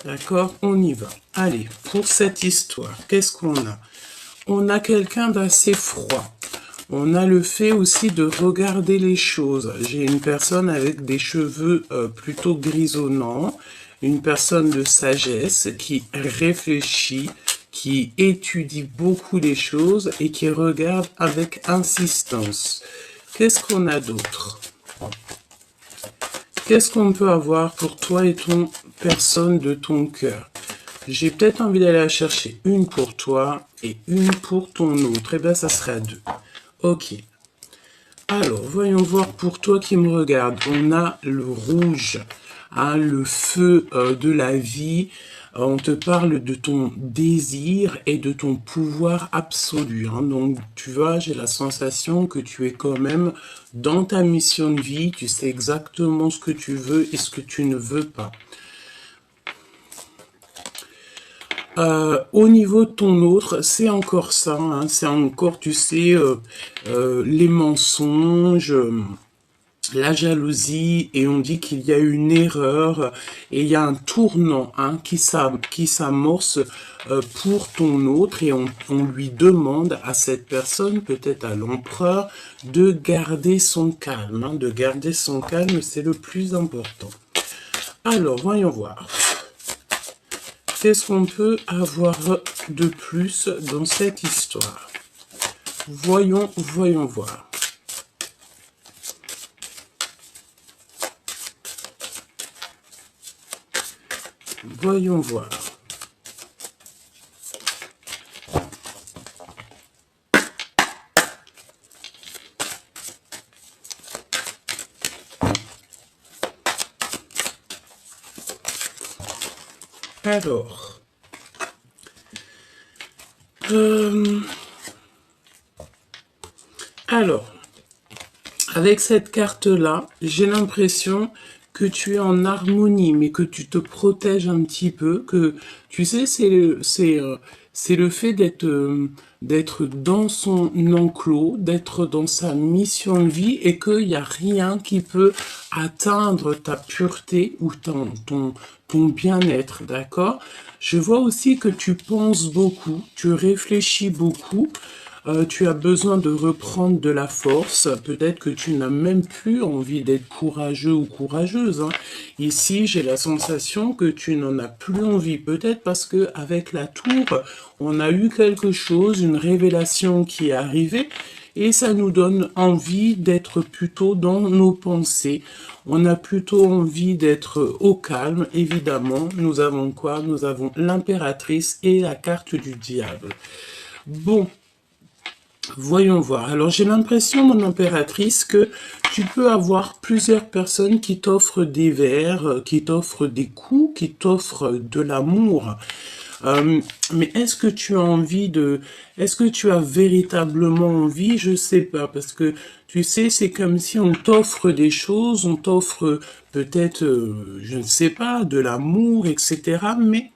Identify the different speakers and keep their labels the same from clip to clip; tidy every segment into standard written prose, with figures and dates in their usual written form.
Speaker 1: D'accord? On y va. Allez, pour cette histoire, qu'est-ce qu'on a? On a quelqu'un d'assez froid. On a le fait aussi de regarder les choses. J'ai une personne avec des cheveux plutôt grisonnants, une personne de sagesse qui réfléchit, qui étudie beaucoup les choses et qui regarde avec insistance. Qu'est-ce qu'on a d'autre? Qu'est-ce qu'on peut avoir pour toi et ton personne de ton cœur? J'ai peut-être envie d'aller la chercher une pour toi et une pour ton autre. Eh bien, ça sera deux. Ok. Alors, voyons voir pour toi qui me regarde. On a le rouge, hein, le feu de la vie. On te parle de ton désir et de ton pouvoir absolu. Hein. Donc, tu vois, j'ai la sensation que tu es quand même dans ta mission de vie. Tu sais exactement ce que tu veux et ce que tu ne veux pas. Au niveau de ton autre, c'est encore ça, hein, c'est encore, tu sais, les mensonges, la jalousie, et on dit qu'il y a une erreur, et il y a un tournant hein, qui s'amorce pour ton autre, et on lui demande à cette personne, peut-être à l'empereur, de garder son calme. Hein, de garder son calme, c'est le plus important. Alors, voyons voir. Qu'est-ce qu'on peut avoir de plus dans cette histoire? Voyons voir. Voyons voir. Alors, avec cette carte-là, j'ai l'impression que tu es en harmonie, mais que tu te protèges un petit peu, que tu sais, c'est le fait d'être dans son enclos, d'être dans sa mission de vie, et qu'il n'y a rien qui peut atteindre ta pureté ou ton bien-être, d'accord? Je vois aussi que tu penses beaucoup, tu réfléchis beaucoup, tu as besoin de reprendre de la force. Peut-être que tu n'as même plus envie d'être courageux ou courageuse. Hein. Ici, j'ai la sensation que tu n'en as plus envie. Peut-être parce que avec la tour, on a eu quelque chose, une révélation qui est arrivée. Et ça nous donne envie d'être plutôt dans nos pensées. On a plutôt envie d'être au calme, évidemment. Nous avons quoi? Nous avons l'impératrice et la carte du diable. Bon, voyons voir. Alors, j'ai l'impression, mon impératrice, que tu peux avoir plusieurs personnes qui t'offrent des verres, qui t'offrent des coups, qui t'offrent de l'amour. Mais est-ce que tu as envie de... Est-ce que tu as véritablement envie? Je sais pas, parce que, tu sais, c'est comme si on t'offre des choses, on t'offre peut-être, je ne sais pas, de l'amour, etc. Mais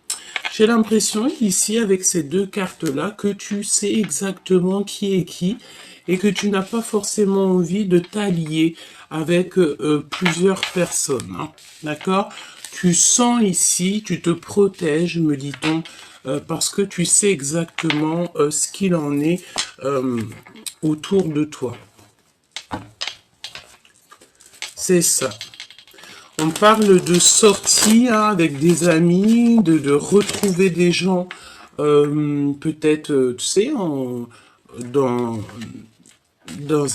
Speaker 1: j'ai l'impression ici, avec ces deux cartes-là, que tu sais exactement qui est qui et que tu n'as pas forcément envie de t'allier avec plusieurs personnes. Hein. D'accord? Tu sens ici, tu te protèges, me dit-on, parce que tu sais exactement ce qu'il en est autour de toi. C'est ça. On parle de sortie hein, avec des amis, de retrouver des gens, peut-être, tu sais, dans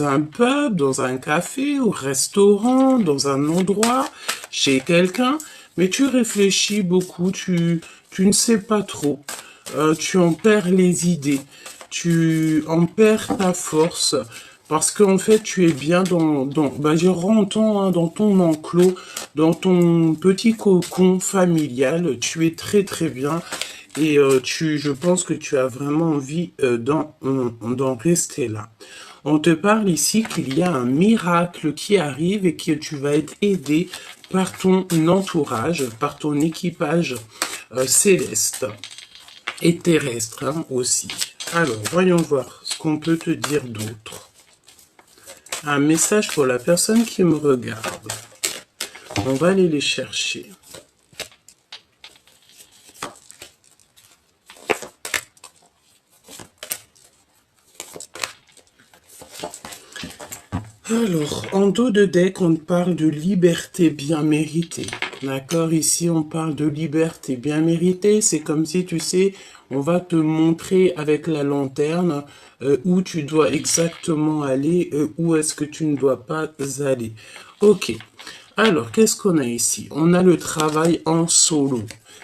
Speaker 1: un pub, dans un café, au restaurant, dans un endroit, chez quelqu'un, mais tu réfléchis beaucoup, tu ne sais pas trop, tu en perds les idées, tu en perds ta force, parce qu'en fait, tu es bien je rentre hein, dans ton enclos, dans ton petit cocon familial, tu es très très bien, et je pense que tu as vraiment envie d'en rester là. On te parle ici qu'il y a un miracle qui arrive et que tu vas être aidé par ton entourage, par ton équipage céleste et terrestre hein, aussi. Alors, voyons voir ce qu'on peut te dire d'autre. Un message pour la personne qui me regarde. On va aller les chercher. Alors, en dos de deck, on parle de liberté bien méritée. D'accord? Ici, on parle de liberté bien méritée. C'est comme si, tu sais, on va te montrer avec la lanterne où tu dois exactement aller, où est-ce que tu ne dois pas aller. Ok. Alors, qu'est-ce qu'on a ici? On a le travail en solo.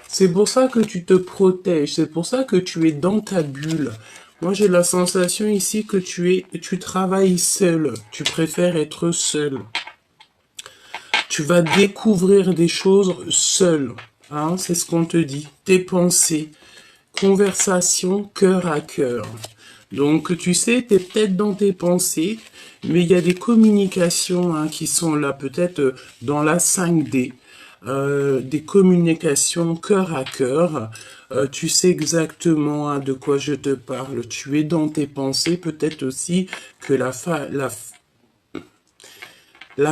Speaker 1: C'est pour ça que tu te protèges. C'est pour ça que tu es dans ta bulle. Moi, j'ai la sensation ici que tu travailles seul. Tu préfères être seul. Tu vas découvrir des choses seul. Hein, c'est ce qu'on te dit. Tes pensées, conversation cœur à cœur. Donc, tu sais, tu es peut-être dans tes pensées, mais il y a des communications hein, qui sont là, peut-être dans la 5D. Des communications cœur à cœur. Tu sais exactement hein, de quoi je te parle. Tu es dans tes pensées. Peut-être aussi que la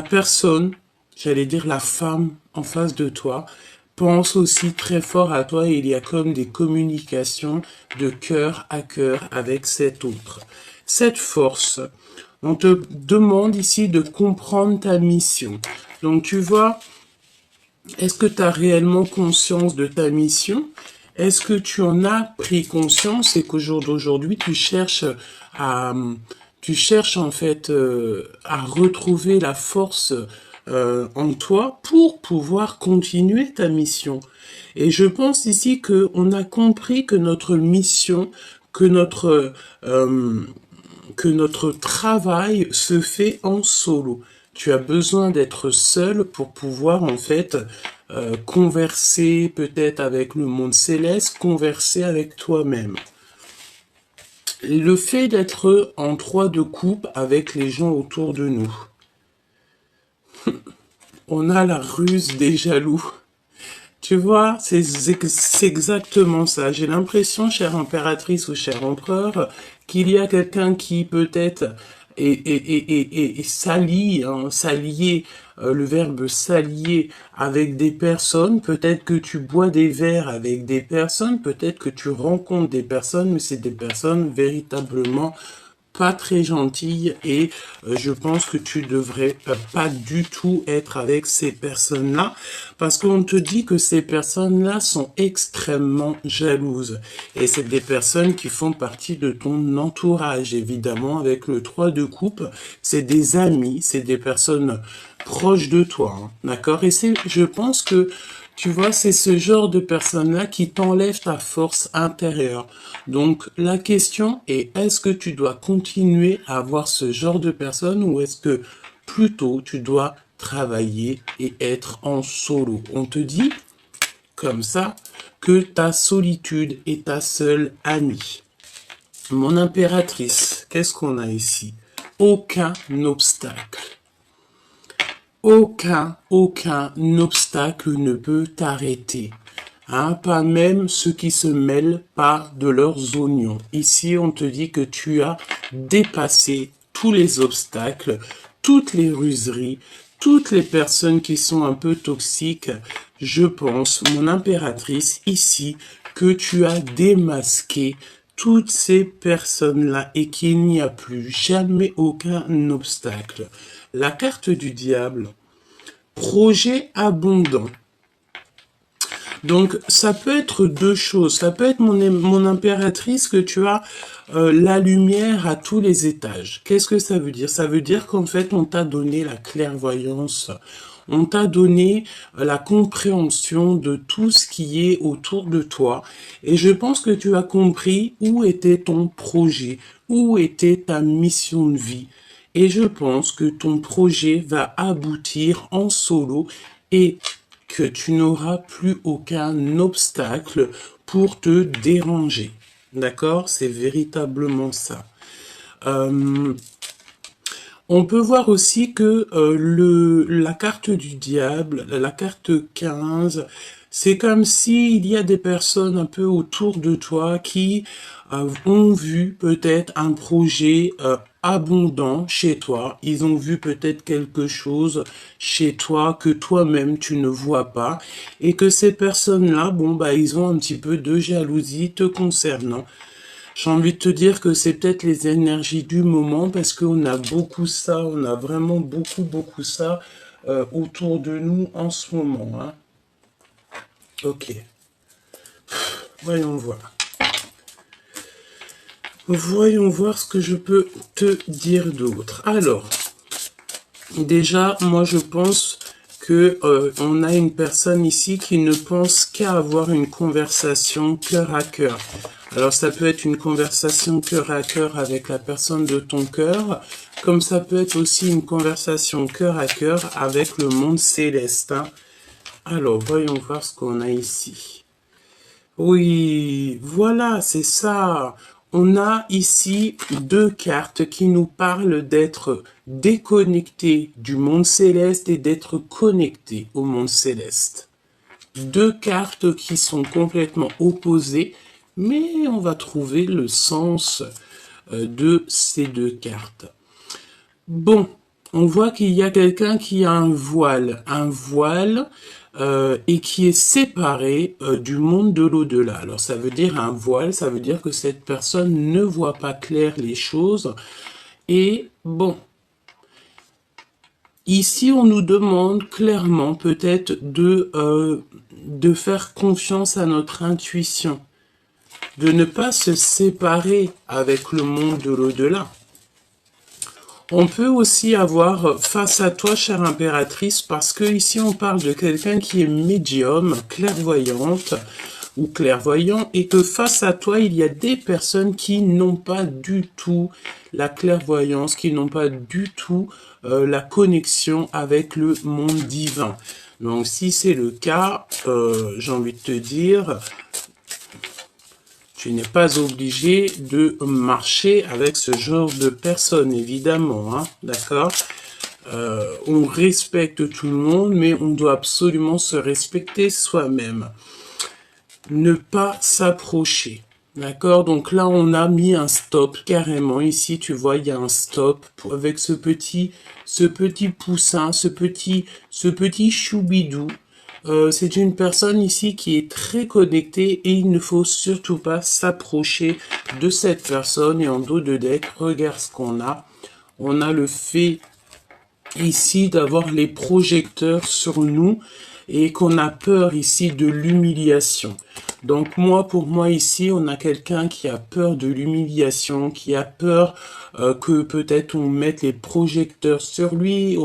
Speaker 1: personne, j'allais dire la femme en face de toi, pense aussi très fort à toi et il y a comme des communications de cœur à cœur avec cet autre. Cette force, on te demande ici de comprendre ta mission. Donc tu vois, est-ce que tu as réellement conscience de ta mission? Est-ce que tu en as pris conscience et qu'au jour d'aujourd'hui, à, tu cherches en fait à retrouver la force en toi pour pouvoir continuer ta mission? Et je pense ici que on a compris que notre mission, que euh, que notre travail se fait en solo. Tu as besoin d'être seul pour pouvoir en fait converser peut-être avec le monde céleste, converser avec toi-même. Le fait d'être en 3 de coupe avec les gens autour de nous. On a la ruse des jaloux. Tu vois, c'est exactement ça. J'ai l'impression, chère impératrice ou cher empereur, qu'il y a quelqu'un qui peut-être est s'allie, hein, s'allier, le verbe s'allier avec des personnes. Peut-être que tu bois des verres avec des personnes, peut-être que tu rencontres des personnes, mais c'est des personnes véritablement pas très gentille et je pense que tu devrais pas du tout être avec ces personnes-là parce qu'on te dit que ces personnes-là sont extrêmement jalouses et c'est des personnes qui font partie de ton entourage évidemment avec le 3 de coupe, c'est des amis, c'est des personnes proches de toi, hein, d'accord? Et je pense que tu vois, c'est ce genre de personnes-là qui t'enlèvent ta force intérieure. Donc, la question est, est-ce que tu dois continuer à avoir ce genre de personnes ou est-ce que plutôt tu dois travailler et être en solo? On te dit, comme ça, que ta solitude est ta seule amie. Mon impératrice, qu'est-ce qu'on a ici? Aucun obstacle. Aucun obstacle ne peut t'arrêter. Hein, pas même ceux qui se mêlent pas de leurs oignons. Ici, on te dit que tu as dépassé tous les obstacles, toutes les ruseries, toutes les personnes qui sont un peu toxiques. Je pense, mon impératrice, ici, que tu as démasqué toutes ces personnes-là et qu'il n'y a plus jamais aucun obstacle. La carte du diable, projet abondant. Donc, ça peut être 2 choses. Ça peut être mon impératrice que tu as la lumière à tous les étages. Qu'est-ce que ça veut dire? Ça veut dire qu'en fait, on t'a donné la clairvoyance. On t'a donné la compréhension de tout ce qui est autour de toi. Et je pense que tu as compris où était ton projet, où était ta mission de vie. Et je pense que ton projet va aboutir en solo et que tu n'auras plus aucun obstacle pour te déranger. D'accord? C'est véritablement ça. On peut voir aussi que la carte du diable, la carte 15, c'est comme s'il y a des personnes un peu autour de toi qui ont vu peut-être un projet abondant chez toi. Ils ont vu peut-être quelque chose chez toi que toi-même tu ne vois pas et que ces personnes-là, bon bah ils ont un petit peu de jalousie te concernant. J'ai envie de te dire que c'est peut-être les énergies du moment parce qu'on a beaucoup ça, on a vraiment beaucoup ça autour de nous en ce moment. Hein. Ok, voyons voir. Voyons voir ce que je peux te dire d'autre. Alors, déjà, moi je pense que on a une personne ici qui ne pense qu'à avoir une conversation cœur à cœur. Alors ça peut être une conversation cœur à cœur avec la personne de ton cœur, comme ça peut être aussi une conversation cœur à cœur avec le monde céleste. Hein. Alors, voyons voir ce qu'on a ici. Oui, voilà, c'est ça. On a ici deux cartes qui nous parlent d'être déconnectés du monde céleste et d'être connectés au monde céleste. Deux cartes qui sont complètement opposées, mais on va trouver le sens de ces deux cartes. Bon, on voit qu'il y a quelqu'un qui a un voile et qui est séparé du monde de l'au-delà. Alors ça veut dire un voile, ça veut dire que cette personne ne voit pas clair les choses. Et bon, ici on nous demande clairement peut-être de faire confiance à notre intuition, de ne pas se séparer avec le monde de l'au-delà. On peut aussi avoir face à toi, chère impératrice, parce que ici on parle de quelqu'un qui est médium, clairvoyante ou clairvoyant, et que face à toi, il y a des personnes qui n'ont pas du tout la clairvoyance, qui n'ont pas du tout la connexion avec le monde divin. Donc si c'est le cas, j'ai envie de te dire, tu n'es pas obligé de marcher avec ce genre de personnes, évidemment, hein, d'accord? On respecte tout le monde, mais on doit absolument se respecter soi-même. Ne pas s'approcher, d'accord? Donc là, on a mis un stop, carrément. Ici, tu vois, il y a un stop avec ce petit poussin, ce petit choubidou. C'est une personne ici qui est très connectée et il ne faut surtout pas s'approcher de cette personne. Et en dos de deck, regarde ce qu'on a. On a le fait ici d'avoir les projecteurs sur nous et qu'on a peur ici de l'humiliation. Donc pour moi ici, on a quelqu'un qui a peur de l'humiliation, qui a peur que peut-être on mette les projecteurs sur lui.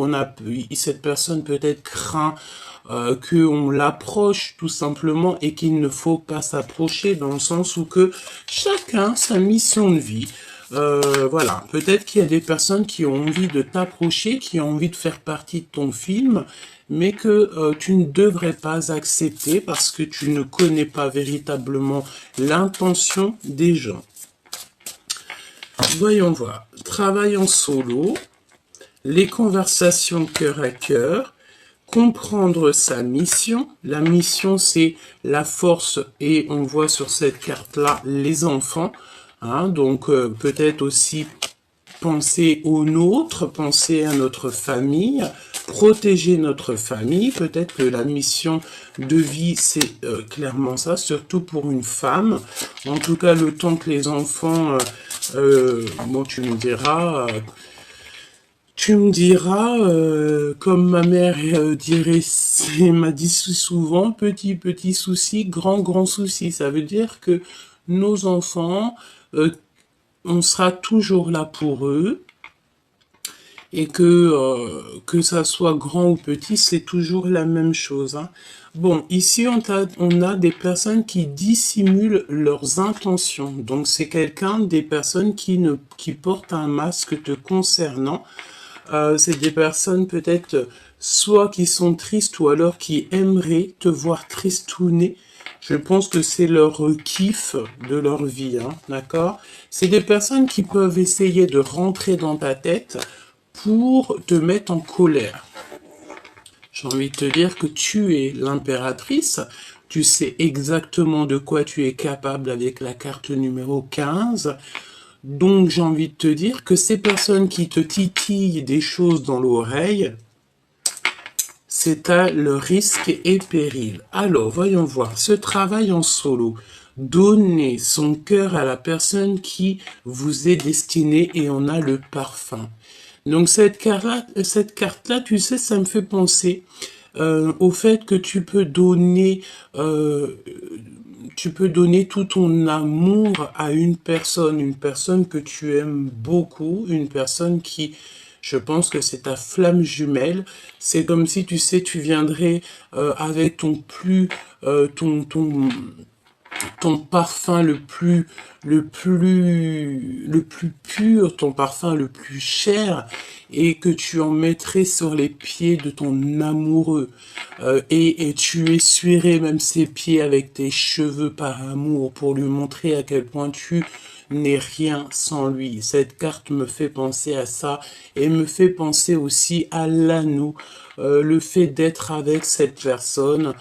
Speaker 1: Cette personne peut-être craint qu'on l'approche tout simplement et qu'il ne faut pas s'approcher dans le sens où que chacun sa mission de vie. Voilà, peut-être qu'il y a des personnes qui ont envie de t'approcher, qui ont envie de faire partie de ton film, mais que tu ne devrais pas accepter parce que tu ne connais pas véritablement l'intention des gens. Voyons voir. Travail en solo, les conversations cœur à cœur, comprendre sa mission. La mission, c'est la force et on voit sur cette carte-là les enfants. Hein, donc peut-être aussi penser aux nôtres, penser à notre famille, protéger notre famille. Peut-être que la mission de vie, c'est clairement ça, surtout pour une femme. En tout cas, le temps que les enfants, bon, tu me diras... comme ma mère dirait, m'a dit souvent, petit souci, grand souci. Ça veut dire que nos enfants, on sera toujours là pour eux et que ça soit grand ou petit, c'est toujours la même chose. Hein. Bon, ici, on a des personnes qui dissimulent leurs intentions. Donc, c'est des personnes qui portent un masque te concernant. C'est des personnes peut-être soit qui sont tristes ou alors qui aimeraient te voir tristouner. Je pense que c'est leur kiff de leur vie, hein, d'accord? C'est des personnes qui peuvent essayer de rentrer dans ta tête pour te mettre en colère. J'ai envie de te dire que tu es l'impératrice, tu sais exactement de quoi tu es capable avec la carte numéro 15. Donc, j'ai envie de te dire que ces personnes qui te titillent des choses dans l'oreille, c'est à le risque et péril. Alors, voyons voir. Ce travail en solo. Donnez son cœur à la personne qui vous est destinée et on a le parfum. Donc cette carte-là, tu sais, ça me fait penser au fait que tu peux donner tout ton amour à une personne que tu aimes beaucoup, une personne qui, je pense que c'est ta flamme jumelle. C'est comme si, tu sais, tu viendrais avec ton parfum le plus pur, ton parfum le plus cher, et que tu en mettrais sur les pieds de ton amoureux, et tu essuierais même ses pieds avec tes cheveux par amour pour lui montrer à quel point tu n'es rien sans lui. Cette carte me fait penser à ça et me fait penser aussi à l'anneau, le fait d'être avec cette personne.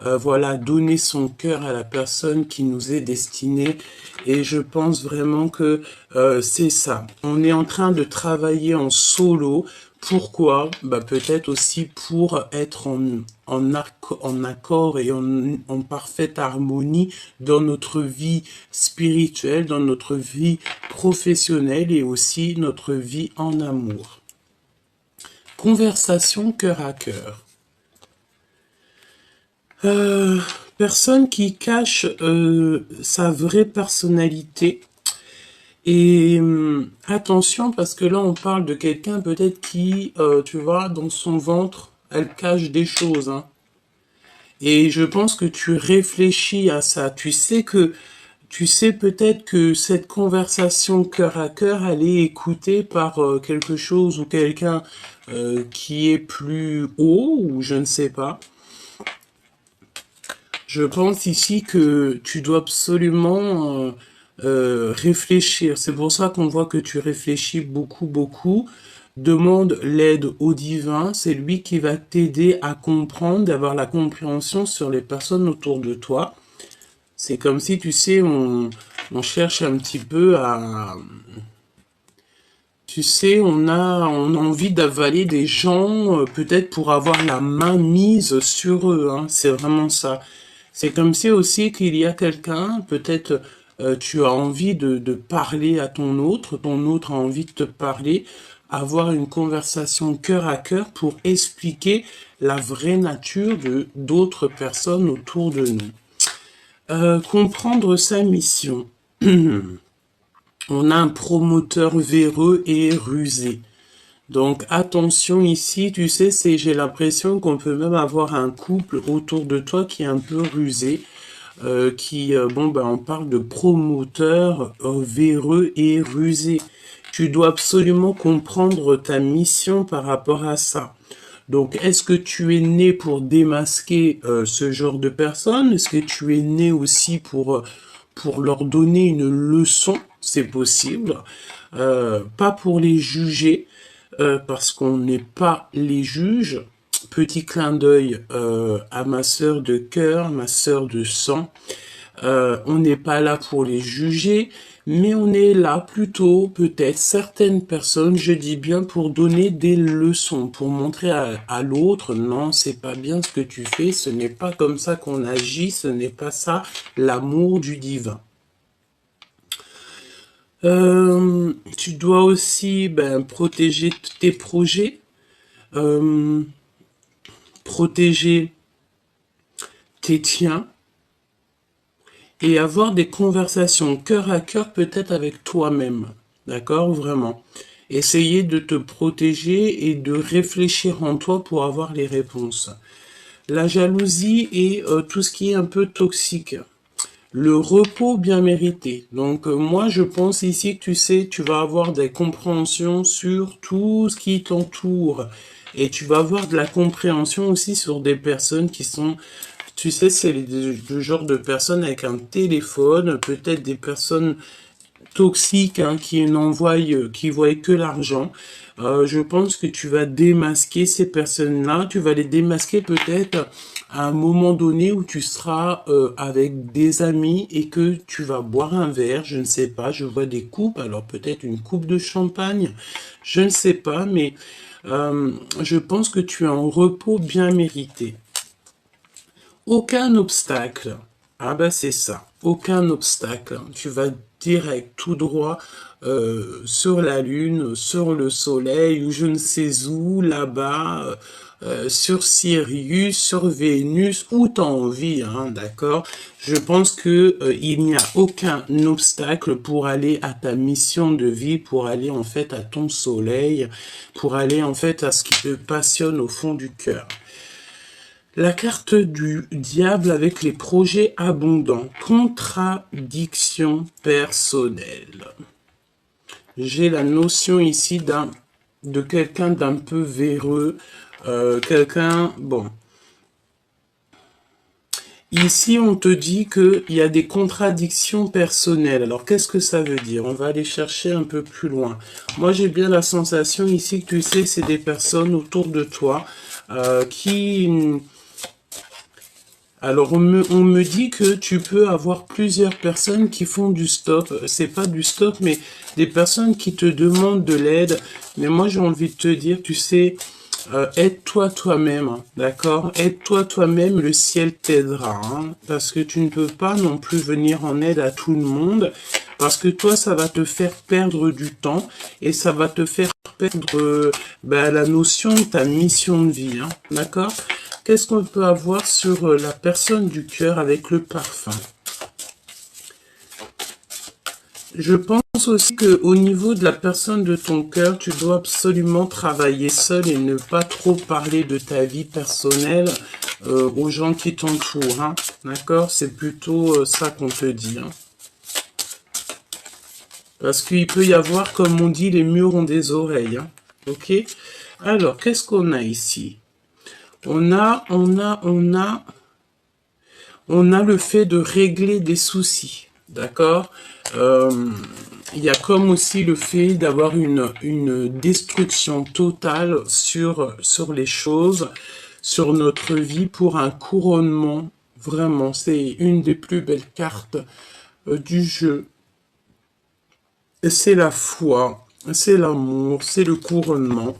Speaker 1: Voilà, donner son cœur à la personne qui nous est destinée. Et je pense vraiment que c'est ça. On est en train de travailler en solo. Pourquoi? Bah, peut-être aussi pour être en accord et en parfaite harmonie dans notre vie spirituelle, dans notre vie professionnelle et aussi notre vie en amour. Conversation cœur à cœur. Personne qui cache sa vraie personnalité. Et attention, parce que là, on parle de quelqu'un peut-être qui, tu vois, dans son ventre, elle cache des choses. Hein. Et je pense que tu réfléchis à ça. Tu sais peut-être que cette conversation cœur à cœur, elle est écoutée par quelque chose ou quelqu'un qui est plus haut, ou je ne sais pas. Je pense ici que tu dois absolument réfléchir. C'est pour ça qu'on voit que tu réfléchis beaucoup, beaucoup. Demande l'aide au divin. C'est lui qui va t'aider à comprendre, d'avoir la compréhension sur les personnes autour de toi. C'est comme si, tu sais, on cherche un petit peu à... Tu sais, on a envie d'avaler des gens, peut-être pour avoir la main mise sur eux. Hein. C'est vraiment ça. C'est comme si aussi qu'il y a quelqu'un, peut-être tu as envie de parler à ton autre a envie de te parler, avoir une conversation cœur à cœur pour expliquer la vraie nature de d'autres personnes autour de nous. Comprendre sa mission. On a un promoteur véreux et rusé. Donc attention ici, tu sais, j'ai l'impression qu'on peut même avoir un couple autour de toi qui est un peu rusé, on parle de promoteur véreux et rusé. Tu dois absolument comprendre ta mission par rapport à ça. Donc, est-ce que tu es né pour démasquer ce genre de personnes? Est-ce que tu es né aussi pour leur donner une leçon? C'est possible. Pas pour les juger, parce qu'on n'est pas les juges. Petit clin d'œil à ma sœur de cœur, ma sœur de sang. On n'est pas là pour les juger, mais on est là plutôt, peut-être, certaines personnes, je dis bien, pour donner des leçons, pour montrer à l'autre, non, c'est pas bien ce que tu fais, ce n'est pas comme ça qu'on agit, ce n'est pas ça, l'amour du divin. Tu dois aussi protéger tes projets, protéger tes tiens, et avoir des conversations cœur à cœur peut-être avec toi-même, d'accord, vraiment. Essayer de te protéger et de réfléchir en toi pour avoir les réponses. La jalousie et tout ce qui est un peu toxique. Le repos bien mérité. Donc moi je pense ici que tu sais, tu vas avoir des compréhensions sur tout ce qui t'entoure. Et tu vas avoir de la compréhension aussi sur des personnes qui sont... Tu sais, c'est le genre de personnes avec un téléphone, peut-être des personnes toxiques hein, qui voient que l'argent. Je pense que tu vas démasquer ces personnes-là. Tu vas les démasquer peut-être à un moment donné où tu seras avec des amis et que tu vas boire un verre. Je ne sais pas, je vois des coupes. Alors peut-être une coupe de champagne. Je ne sais pas, mais Je pense que tu es en repos bien mérité. Aucun obstacle. Ah ben c'est ça. Aucun obstacle. Tu vas direct, tout droit sur la Lune, sur le Soleil, ou je ne sais où, là-bas, sur Sirius, sur Vénus, où t'as envie, hein, d'accord? Je pense que il n'y a aucun obstacle pour aller à ta mission de vie, pour aller en fait à ton soleil, pour aller en fait à ce qui te passionne au fond du cœur. La carte du diable avec les projets abondants. Contradiction personnelle. J'ai la notion ici de quelqu'un d'un peu véreux. Bon. Ici, on te dit qu'il y a des contradictions personnelles. Alors, qu'est-ce que ça veut dire? On va aller chercher un peu plus loin. Moi, j'ai bien la sensation ici que tu sais, c'est des personnes autour de toi qui... Alors, on me dit que tu peux avoir plusieurs personnes qui font du stop. C'est pas du stop, mais des personnes qui te demandent de l'aide. Mais moi, j'ai envie de te dire, tu sais, aide-toi toi-même, hein, d'accord? Aide-toi toi-même, le ciel t'aidera, hein, parce que tu ne peux pas non plus venir en aide à tout le monde, parce que toi, ça va te faire perdre du temps et ça va te faire perdre la notion de ta mission de vie, hein, d'accord? Qu'est-ce qu'on peut avoir sur la personne du cœur avec le parfum? Je pense aussi que au niveau de la personne de ton cœur, tu dois absolument travailler seul et ne pas trop parler de ta vie personnelle aux gens qui t'entourent, hein. D'accord? C'est plutôt ça qu'on te dit, hein. Parce qu'il peut y avoir, comme on dit, les murs ont des oreilles, hein. Ok? Alors, qu'est-ce qu'on a ici? On a le fait de régler des soucis, d'accord? Il y a comme aussi le fait d'avoir une destruction totale sur les choses, sur notre vie pour un couronnement. Vraiment, c'est une des plus belles cartes du jeu. C'est la foi, c'est l'amour, c'est le couronnement.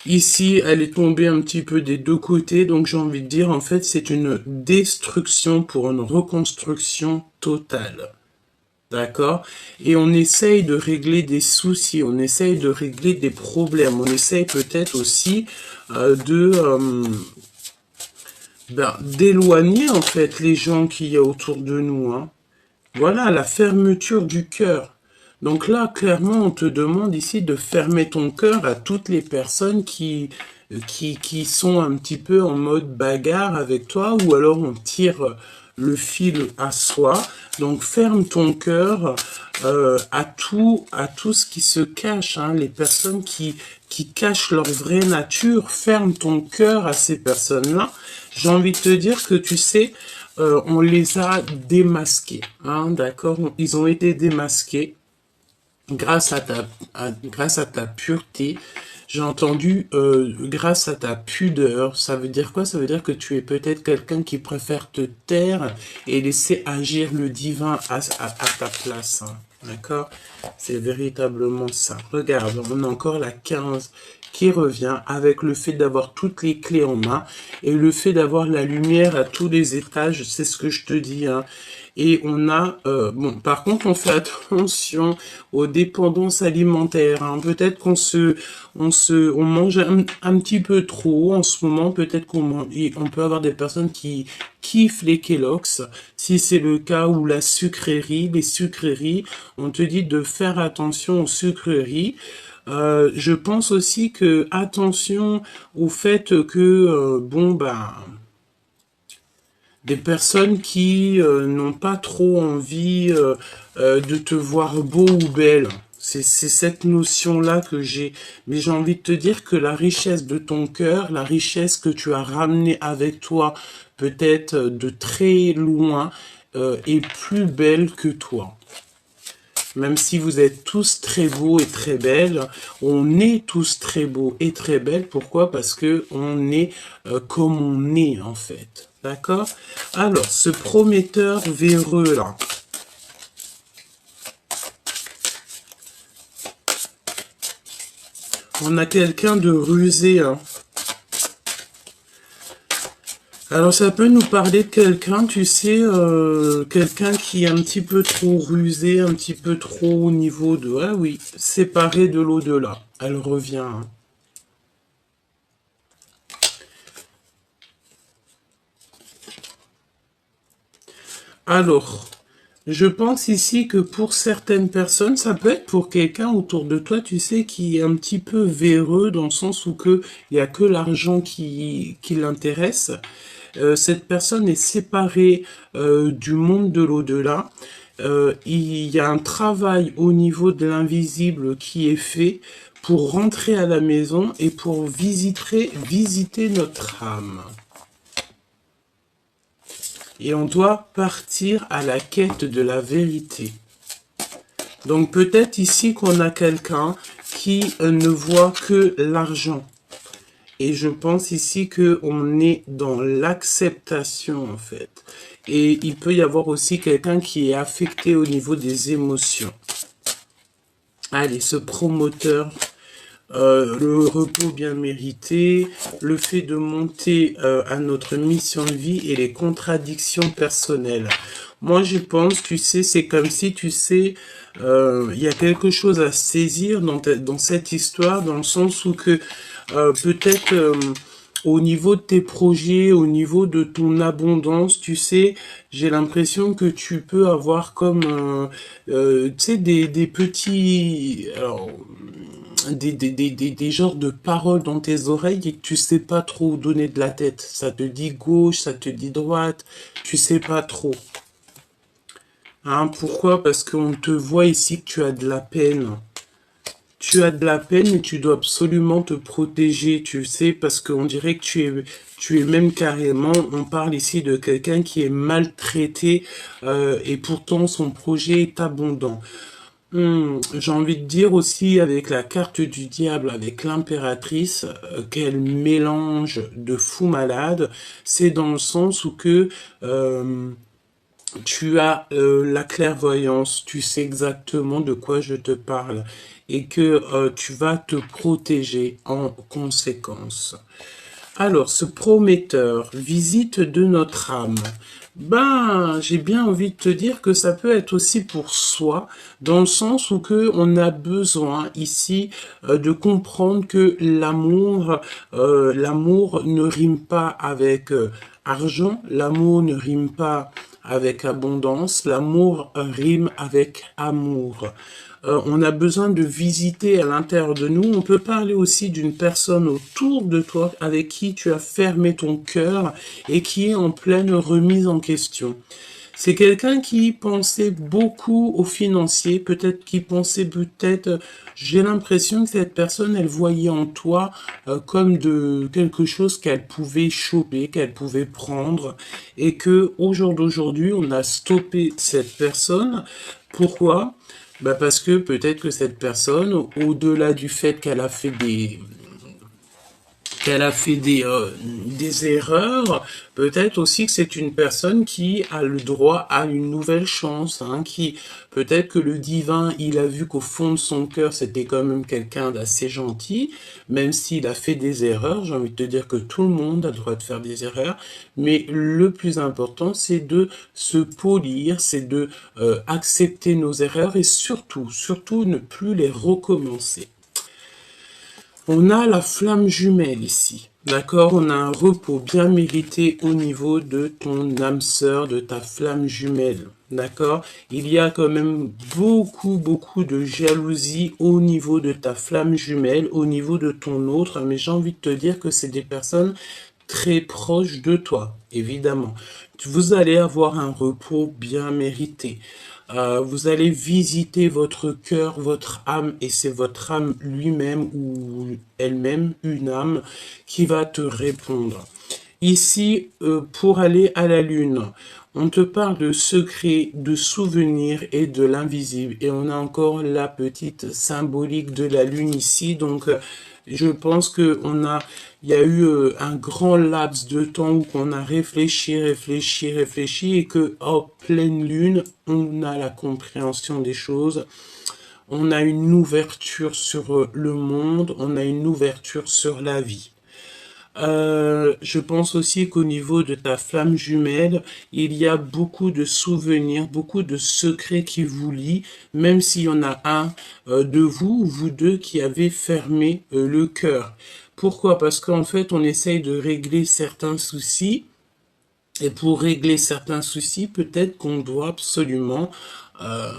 Speaker 1: Ici, elle est tombée un petit peu des deux côtés, donc j'ai envie de dire, en fait, c'est une destruction pour une reconstruction totale. D'accord? Et on essaye de régler des soucis, on essaye de régler des problèmes, on essaye peut-être aussi d'éloigner, en fait, les gens qu'il y a autour de nous, hein. Voilà, la fermeture du cœur. Donc là, clairement, on te demande ici de fermer ton cœur à toutes les personnes qui sont un petit peu en mode bagarre avec toi, ou alors on tire le fil à soi. Donc ferme ton cœur à tout ce qui se cache, hein, les personnes qui cachent leur vraie nature. Ferme ton cœur à ces personnes-là. J'ai envie de te dire que tu sais, on les a démasqués, hein, d'accord? Ils ont été démasqués grâce à ta pureté. J'ai entendu grâce à ta pudeur. Ça veut dire quoi? Ça veut dire que tu es peut-être quelqu'un qui préfère te taire et laisser agir le divin à ta place, hein. D'accord? C'est véritablement ça. Regarde, on a encore la 15 qui revient avec le fait d'avoir toutes les clés en main et le fait d'avoir la lumière à tous les étages, c'est ce que je te dis, hein. Et on a, bon, par contre, on fait attention aux dépendances alimentaires, hein. Peut-être on mange un petit peu trop en ce moment. Peut-être on peut avoir des personnes qui kiffent les Kellogg's. Si c'est le cas, ou la sucrerie, les sucreries, on te dit de faire attention aux sucreries. Je pense aussi que attention au fait que des personnes qui n'ont pas trop envie de te voir beau ou belle. C'est cette notion-là que j'ai. Mais j'ai envie de te dire que la richesse de ton cœur, la richesse que tu as ramenée avec toi, peut-être de très loin, est plus belle que toi. Même si vous êtes tous très beaux et très belles, on est tous très beaux et très belles. Pourquoi? Parce que on est comme on est, en fait. D'accord? Alors, ce prometteur véreux là. On a quelqu'un de rusé, hein. Alors ça peut nous parler de quelqu'un, tu sais, quelqu'un qui est un petit peu trop rusé, un petit peu trop au niveau de... Ah oui, séparé de l'au-delà. Elle revient, hein. Alors, je pense ici que pour certaines personnes, ça peut être pour quelqu'un autour de toi, tu sais, qui est un petit peu véreux dans le sens où que il y a que l'argent qui l'intéresse. Cette personne est séparée du monde de l'au-delà. Il y a un travail au niveau de l'invisible qui est fait pour rentrer à la maison et pour visiter notre âme. Et on doit partir à la quête de la vérité. Donc peut-être ici qu'on a quelqu'un qui ne voit que l'argent. Et je pense ici qu'on est dans l'acceptation en fait. Et il peut y avoir aussi quelqu'un qui est affecté au niveau des émotions. Allez, ce promoteur, le repos bien mérité, le fait de monter à notre mission de vie et les contradictions personnelles. Moi, je pense, tu sais, c'est comme si, tu sais, il y a quelque chose à saisir dans cette histoire, dans le sens où que peut-être au niveau de tes projets, au niveau de ton abondance, tu sais, j'ai l'impression que tu peux avoir comme, tu sais, des petits... Alors, des genres de paroles dans tes oreilles et que tu sais pas trop où donner de la tête. Ça te dit gauche, ça te dit droite, tu sais pas trop. Hein, pourquoi? Parce qu'on te voit ici que tu as de la peine. Tu as de la peine et tu dois absolument te protéger, tu sais, parce qu'on dirait que tu es même carrément, on parle ici de quelqu'un qui est maltraité et pourtant son projet est abondant. J'ai envie de dire aussi avec la carte du diable, avec l'impératrice, quel mélange de fou malade, c'est dans le sens où que tu as la clairvoyance, tu sais exactement de quoi je te parle et que tu vas te protéger en conséquence. Alors, ce prometteur, visite de notre âme. Ben, j'ai bien envie de te dire que ça peut être aussi pour soi, dans le sens où que on a besoin ici de comprendre que l'amour ne rime pas avec argent, l'amour ne rime pas avec abondance, l'amour rime avec amour. On a besoin de visiter à l'intérieur de nous. On peut parler aussi d'une personne autour de toi avec qui tu as fermé ton cœur et qui est en pleine remise en question. C'est quelqu'un qui pensait beaucoup au financier, j'ai l'impression que cette personne, elle voyait en toi comme de quelque chose qu'elle pouvait choper, qu'elle pouvait prendre, et que au jour d'aujourd'hui, on a stoppé cette personne. Pourquoi? Bah parce que peut-être que cette personne, au-delà du fait qu'elle a fait des erreurs, peut-être aussi que c'est une personne qui a le droit à une nouvelle chance, hein, qui peut-être que le divin, il a vu qu'au fond de son cœur, c'était quand même quelqu'un d'assez gentil, même s'il a fait des erreurs. J'ai envie de te dire que tout le monde a le droit de faire des erreurs, mais le plus important, c'est de se polir, c'est de accepter nos erreurs et surtout ne plus les recommencer. On a la flamme jumelle ici, d'accord? On a un repos bien mérité au niveau de ton âme sœur, de ta flamme jumelle, d'accord? Il y a quand même beaucoup de jalousie au niveau de ta flamme jumelle, au niveau de ton autre, mais j'ai envie de te dire que c'est des personnes très proches de toi, évidemment. Vous allez avoir un repos bien mérité. Vous allez visiter votre cœur, votre âme, et c'est votre âme lui-même ou elle-même, une âme, qui va te répondre. Ici, pour aller à la lune, on te parle de secrets, de souvenirs et de l'invisible. Et on a encore la petite symbolique de la lune ici. Donc, je pense que il y a eu un grand laps de temps où on a réfléchi et que, en pleine lune, on a la compréhension des choses. on a une ouverture sur le monde, on a une ouverture sur la vie. Je pense aussi qu'au niveau de ta flamme jumelle, il y a beaucoup de souvenirs, beaucoup de secrets qui vous lient, même s'il y en a un de vous ou vous deux qui avez fermé le cœur. Pourquoi? Parce qu'en fait, on essaye de régler certains soucis, et pour régler certains soucis, peut-être qu'on doit absolument euh,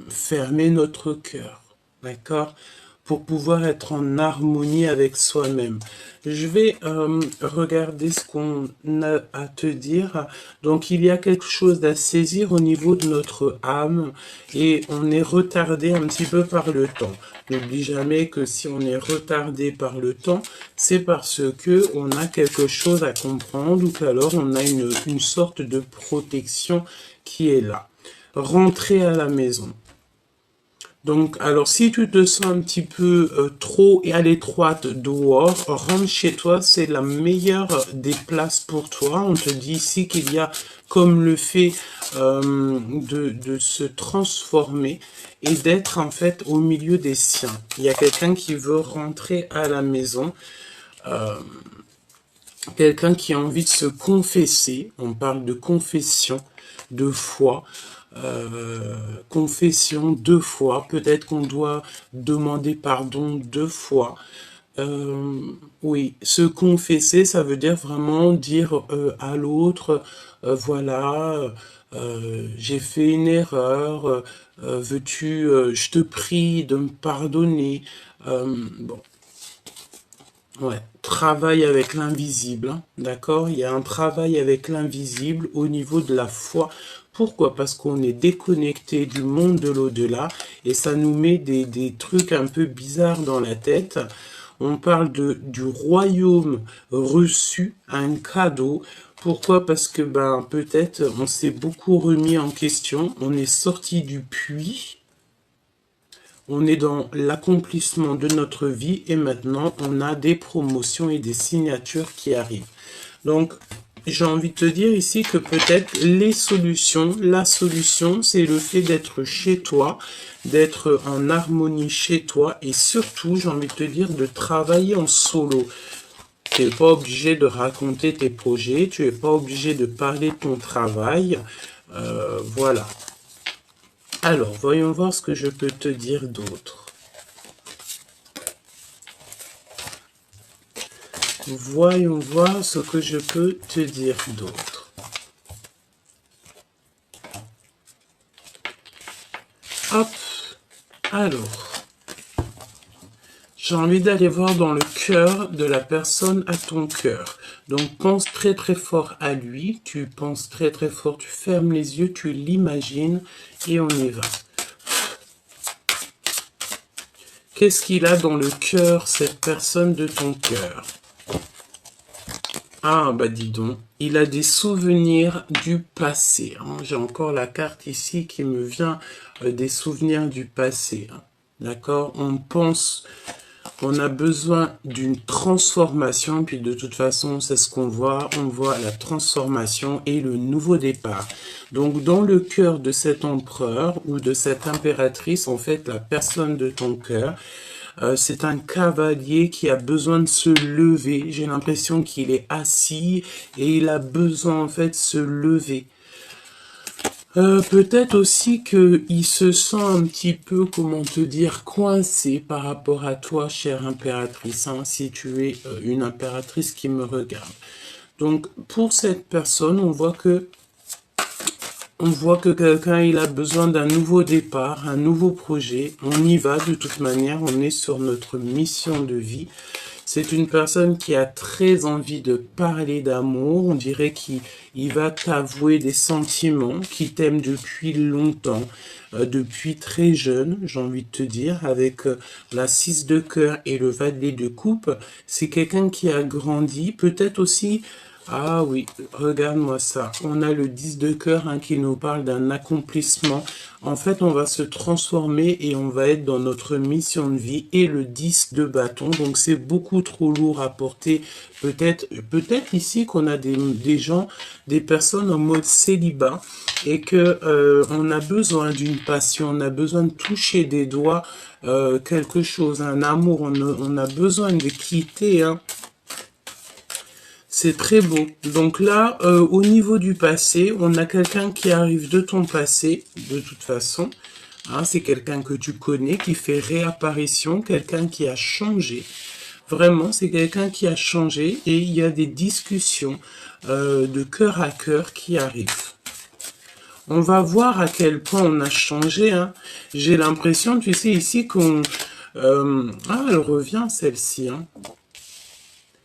Speaker 1: fermer notre cœur. D'accord? Pour pouvoir être en harmonie avec soi-même. Je vais regarder ce qu'on a à te dire. Donc, il y a quelque chose à saisir au niveau de notre âme et on est retardé un petit peu par le temps. N'oublie jamais que si on est retardé par le temps, c'est parce que on a quelque chose à comprendre ou qu'alors on a une sorte de protection qui est là. Rentrer à la maison. Donc, alors, si tu te sens un petit peu trop et à l'étroite dehors, rentre chez toi, c'est la meilleure des places pour toi. On te dit ici qu'il y a comme le fait de se transformer et d'être en fait au milieu des siens. Il y a quelqu'un qui veut rentrer à la maison, quelqu'un qui a envie de se confesser. On parle de confession, de foi. Confession 2 fois, peut-être qu'on doit demander pardon 2 fois. Euh, oui, se confesser, ça veut dire vraiment dire à l'autre, voilà, j'ai fait une erreur, veux-tu, je te prie de me pardonner. Bon, ouais, travail avec l'invisible, hein, d'accord? Il y a un travail avec l'invisible au niveau de la foi. Pourquoi? Parce qu'on est déconnecté du monde de l'au-delà et ça nous met des trucs un peu bizarres dans la tête. On parle du royaume reçu, un cadeau. Pourquoi? Parce que ben peut-être on s'est beaucoup remis en question, on est sorti du puits. On est dans l'accomplissement de notre vie et maintenant on a des promotions et des signatures qui arrivent. Donc, j'ai envie de te dire ici que peut-être la solution, c'est le fait d'être chez toi, d'être en harmonie chez toi et surtout, j'ai envie de te dire, de travailler en solo. Tu n'es pas obligé de raconter tes projets, tu n'es pas obligé de parler de ton travail. Voilà. Alors, voyons voir ce que je peux te dire d'autre. Voyons voir ce que je peux te dire d'autre. Hop, alors, j'ai envie d'aller voir dans le cœur de la personne à ton cœur. Donc, pense très très fort à lui, tu penses très très fort, tu fermes les yeux, tu l'imagines et on y va. Qu'est-ce qu'il a dans le cœur, cette personne de ton cœur? Ah, bah dis donc, il a des souvenirs du passé. Hein. J'ai encore la carte ici qui me vient des souvenirs du passé. Hein. D'accord? On pense qu'on a besoin d'une transformation, puis de toute façon, c'est ce qu'on voit. On voit la transformation et le nouveau départ. Donc, dans le cœur de cet empereur ou de cette impératrice, en fait, la personne de ton cœur, c'est un cavalier qui a besoin de se lever. J'ai l'impression qu'il est assis et il a besoin en fait de se lever. Peut-être aussi qu'il se sent un petit peu, comment te dire, coincé par rapport à toi, chère impératrice, hein, si tu es une impératrice qui me regarde. Donc, pour cette personne, on voit que quelqu'un, il a besoin d'un nouveau départ, un nouveau projet. On y va de toute manière, on est sur notre mission de vie. C'est une personne qui a très envie de parler d'amour. On dirait qu'il va t'avouer des sentiments, qui t'aime depuis longtemps, depuis très jeune, j'ai envie de te dire, avec la 6 de cœur et le valet de coupe. C'est quelqu'un qui a grandi, peut-être aussi Ah oui, regarde-moi ça. On a le 10 de cœur hein, qui nous parle d'un accomplissement. En fait, on va se transformer et on va être dans notre mission de vie. Et le 10 de bâton, donc c'est beaucoup trop lourd à porter. Peut-être ici qu'on a des gens, des personnes en mode célibat et que on a besoin d'une passion, on a besoin de toucher des doigts quelque chose, un amour. On a besoin de quitter, hein. C'est très beau. Donc là, au niveau du passé, on a quelqu'un qui arrive de ton passé, de toute façon. Hein, c'est quelqu'un que tu connais, qui fait réapparition, quelqu'un qui a changé. Vraiment, c'est quelqu'un qui a changé et il y a des discussions de cœur à cœur qui arrivent. On va voir à quel point on a changé. Hein. J'ai l'impression, tu sais, ici qu'on... ah, elle revient celle-ci. Hein.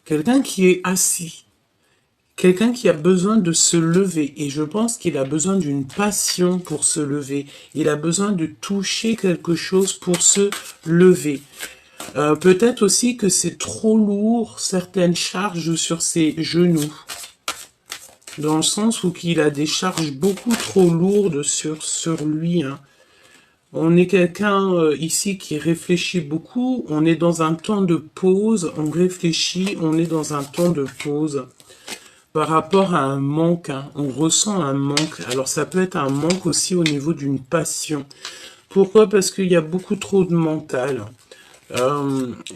Speaker 1: Quelqu'un qui est assis. Quelqu'un qui a besoin de se lever et je pense qu'il a besoin d'une passion pour se lever. Il a besoin de toucher quelque chose pour se lever. Peut-être aussi que c'est trop lourd, certaines charges sur ses genoux. Dans le sens où il a des charges beaucoup trop lourdes sur lui. Hein. On est quelqu'un ici qui réfléchit beaucoup. On est dans un temps de pause. On réfléchit, on est dans un temps de pause. Par rapport à un manque, hein, on ressent un manque. Alors ça peut être un manque aussi au niveau d'une passion. Pourquoi? Parce qu'il y a beaucoup trop de mental.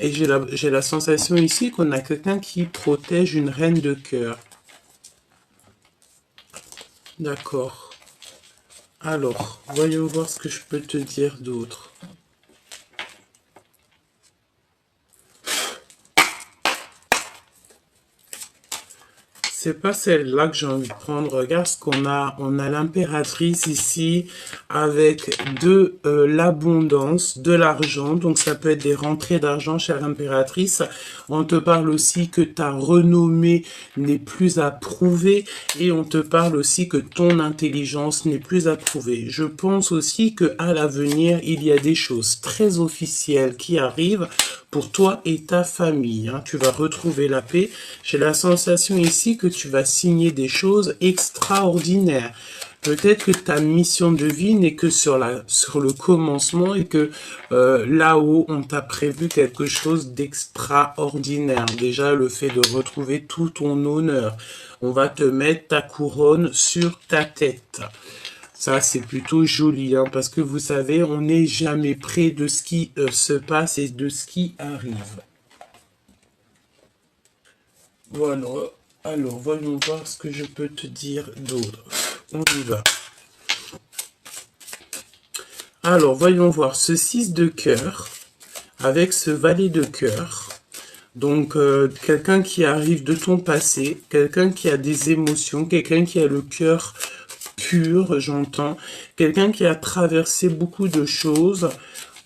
Speaker 1: Et j'ai la sensation ici qu'on a quelqu'un qui protège une reine de cœur. D'accord. Alors, voyons voir ce que je peux te dire d'autre. C'est pas celle-là que j'ai envie de prendre. Regarde ce qu'on a. On a l'impératrice ici avec de l'abondance, de l'argent. Donc ça peut être des rentrées d'argent, chère impératrice. On te parle aussi que ta renommée n'est plus à prouver. Et on te parle aussi que ton intelligence n'est plus à prouver. Je pense aussi que à l'avenir, il y a des choses très officielles qui arrivent pour toi et ta famille. Hein. Tu vas retrouver la paix. J'ai la sensation ici que tu vas signer des choses extraordinaires. Peut-être que ta mission de vie n'est que sur le commencement et que là-haut, on t'a prévu quelque chose d'extraordinaire. Déjà, le fait de retrouver tout ton honneur. On va te mettre ta couronne sur ta tête. Ça, c'est plutôt joli, hein, parce que vous savez, on n'est jamais près de ce qui se passe et de ce qui arrive. Voilà. Alors, voyons voir ce que je peux te dire d'autre. On y va. Alors, voyons voir ce 6 de cœur avec ce valet de cœur. Donc, quelqu'un qui arrive de ton passé, quelqu'un qui a des émotions, quelqu'un qui a le cœur pur, j'entends. Quelqu'un qui a traversé beaucoup de choses.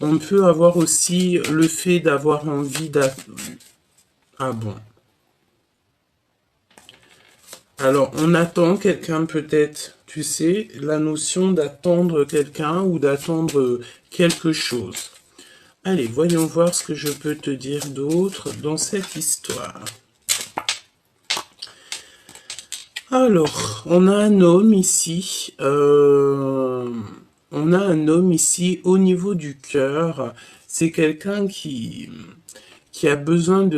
Speaker 1: On peut avoir aussi le fait d'avoir envie d'... Ah bon. Alors, on attend quelqu'un peut-être, tu sais, la notion d'attendre quelqu'un ou d'attendre quelque chose. Allez, voyons voir ce que je peux te dire d'autre dans cette histoire. Alors, on a un homme ici. On a un homme ici au niveau du cœur. C'est quelqu'un qui a besoin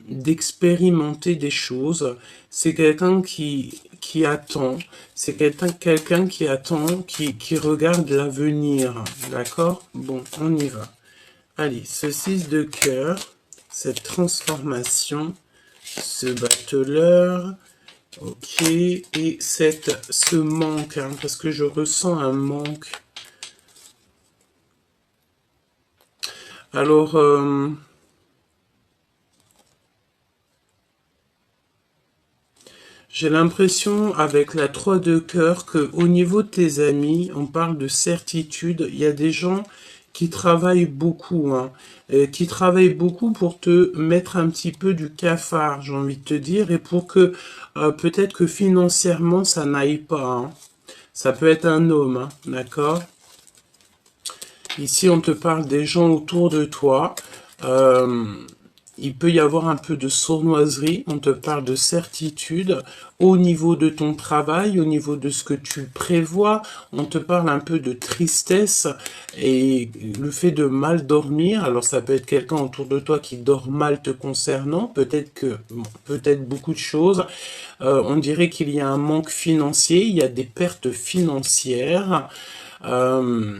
Speaker 1: d'expérimenter des choses. C'est quelqu'un qui attend. C'est quelqu'un qui attend, qui regarde l'avenir. D'accord? Bon, on y va. Allez, ce 6 de cœur, cette transformation, ce battleur, ok, et ce manque, hein, parce que je ressens un manque. Alors, j'ai l'impression avec la 3 de cœur que au niveau de tes amis, on parle de certitude. Il y a des gens qui travaillent beaucoup, hein, qui travaillent beaucoup pour te mettre un petit peu du cafard, j'ai envie de te dire, et pour que peut-être que financièrement ça n'aille pas. Hein. Ça peut être un homme, hein, d'accord? Ici, on te parle des gens autour de toi. il peut y avoir un peu de sournoiserie, on te parle de certitude au niveau de ton travail, au niveau de ce que tu prévois, on te parle un peu de tristesse et le fait de mal dormir. Alors ça peut être quelqu'un autour de toi qui dort mal te concernant, peut-être que, bon, peut-être beaucoup de choses. On dirait qu'il y a un manque financier, il y a des pertes financières. Euh,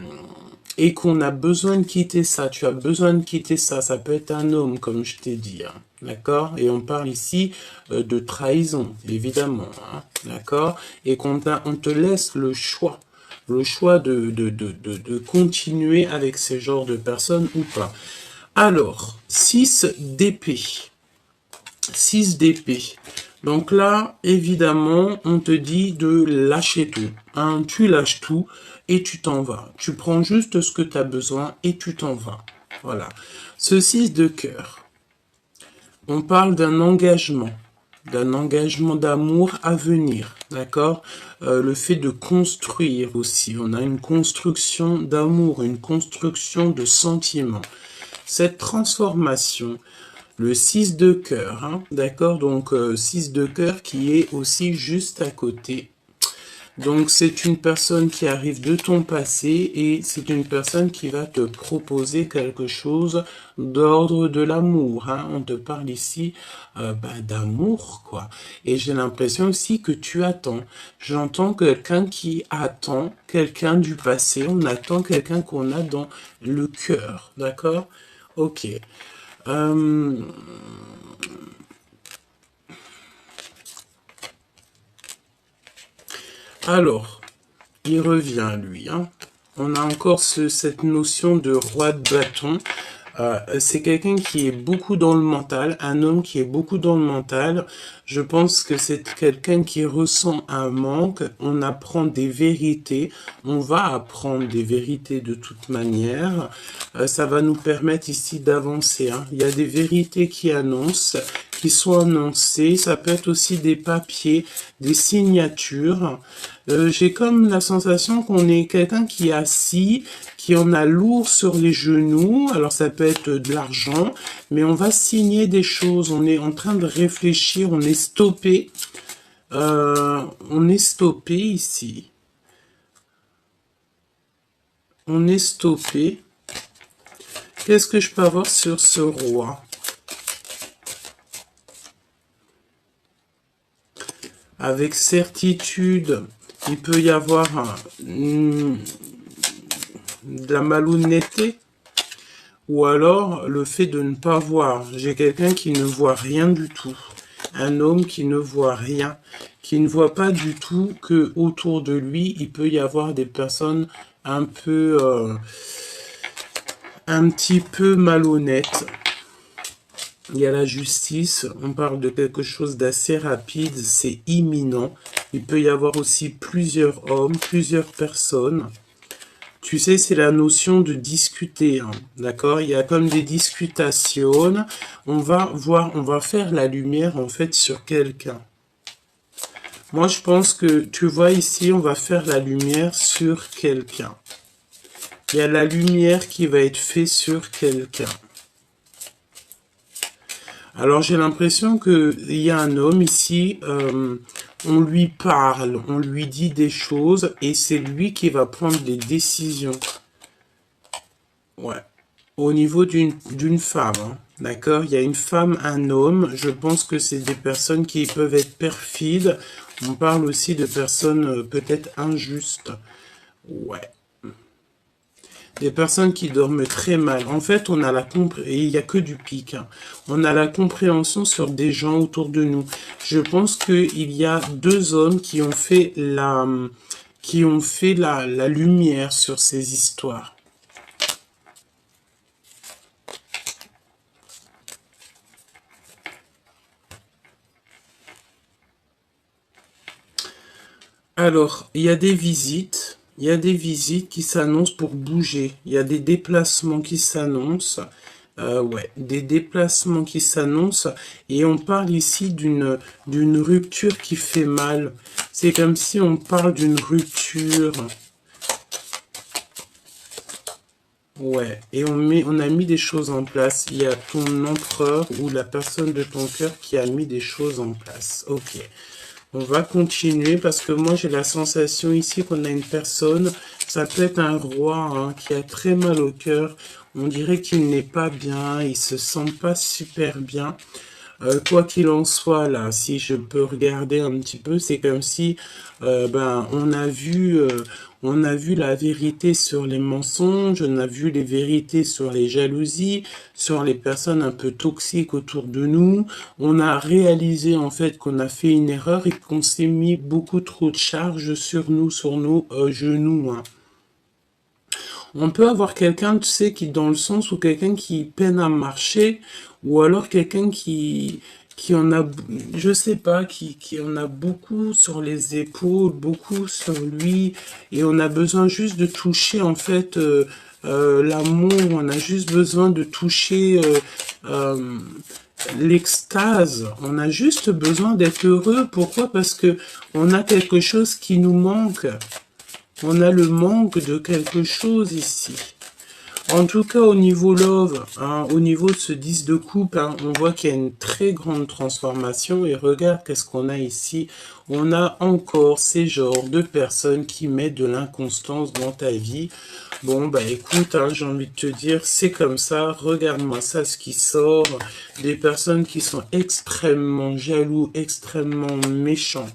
Speaker 1: et qu'on a besoin de quitter ça, tu as besoin de quitter ça, ça peut être un homme, comme je t'ai dit, hein, d'accord? Et on parle ici de trahison, évidemment, hein, d'accord? Et on te laisse le choix de continuer avec ces genres de personnes ou pas. Alors, 6 d'épée. 6 d'épée. Donc là, évidemment, on te dit de lâcher tout. Hein, tu lâches tout et tu t'en vas. Tu prends juste ce que tu as besoin et tu t'en vas. Voilà. Ce 6 de cœur, on parle d'un engagement d'amour à venir, d'accord? Le fait de construire aussi. On a une construction d'amour, une construction de sentiments. Cette transformation, le 6 de cœur, hein, d'accord? Donc 6 de cœur qui est aussi juste à côté. Donc c'est une personne qui arrive de ton passé et c'est une personne qui va te proposer quelque chose d'ordre de l'amour. Hein. On te parle ici d'amour, quoi. Et j'ai l'impression aussi que tu attends. J'entends quelqu'un qui attend, quelqu'un du passé. On attend quelqu'un qu'on a dans le cœur, d'accord? Ok. Alors, il revient, lui. Hein. On a encore cette notion de roi de bâton. C'est quelqu'un qui est beaucoup dans le mental, un homme qui est beaucoup dans le mental. Je pense que c'est quelqu'un qui ressent un manque. On apprend des vérités. On va apprendre des vérités de toute manière. Ça va nous permettre ici d'avancer. Hein. Il y a des vérités qui sont annoncées. Ça peut être aussi des papiers, des signatures. J'ai comme la sensation qu'on est quelqu'un qui est assis, qui en a lourd sur les genoux. Alors ça peut être de l'argent, mais on va signer des choses. On est en train de réfléchir, on est stoppé. On est stoppé ici. On est stoppé. Qu'est-ce que je peux avoir sur ce roi? Avec certitude, il peut y avoir de la malhonnêteté ou alors le fait de ne pas voir. J'ai quelqu'un qui ne voit rien du tout. Un homme qui ne voit rien, qui ne voit pas du tout que autour de lui, il peut y avoir des personnes un petit peu malhonnêtes. Il y a la justice, on parle de quelque chose d'assez rapide, c'est imminent. Il peut y avoir aussi plusieurs hommes, plusieurs personnes. Tu sais, c'est la notion de discuter, hein, d'accord? Il y a comme des discutations. On va faire la lumière en fait sur quelqu'un. Moi, je pense que, tu vois ici, on va faire la lumière sur quelqu'un. Il y a la lumière qui va être faite sur quelqu'un. Alors j'ai l'impression qu'il y a un homme ici, on lui parle, on lui dit des choses et c'est lui qui va prendre les décisions. Ouais. Au niveau d'une femme, hein, d'accord? Il y a une femme, un homme, je pense que c'est des personnes qui peuvent être perfides. On parle aussi de personnes peut-être injustes. Ouais. Des personnes qui dorment très mal. En fait, on a et il n'y a que du pic. Hein. On a la compréhension sur des gens autour de nous. Je pense qu'il y a deux hommes qui ont fait la lumière sur ces histoires. Alors, il y a des visites. Il y a des visites qui s'annoncent pour bouger. Il y a des déplacements qui s'annoncent. Ouais, des déplacements qui s'annoncent. Et on parle ici d'une rupture qui fait mal. C'est comme si on parle d'une rupture. Ouais, et on a mis des choses en place. Il y a ton empereur ou la personne de ton cœur qui a mis des choses en place. Ok. On va continuer parce que moi j'ai la sensation ici qu'on a une personne, ça peut être un roi hein, qui a très mal au cœur. On dirait qu'il n'est pas bien, il se sent pas super bien. Quoi qu'il en soit, là, si je peux regarder un petit peu, c'est comme si, ben, on a vu la vérité sur les mensonges, on a vu les vérités sur les jalousies, sur les personnes un peu toxiques autour de nous. On a réalisé en fait qu'on a fait une erreur et qu'on s'est mis beaucoup trop de charges sur nos genoux, hein. On peut avoir quelqu'un, tu sais, qui dans le sens où quelqu'un qui peine à marcher, ou alors quelqu'un qui en a, je sais pas, qui en a beaucoup sur les épaules, beaucoup sur lui, et on a besoin juste de toucher, en fait, l'amour, on a juste besoin de toucher l'extase, on a juste besoin d'être heureux. Pourquoi? Parce que on a quelque chose qui nous manque. On a le manque de quelque chose ici. En tout cas, au niveau love, hein, au niveau de ce 10 de coupe, hein, on voit qu'il y a une très grande transformation. Et regarde qu'est-ce qu'on a ici. On a encore ces genres de personnes qui mettent de l'inconstance dans ta vie. Bon, bah écoute, hein, j'ai envie de te dire, c'est comme ça. Regarde-moi ça, ce qui sort. Des personnes qui sont extrêmement jaloux, extrêmement méchants,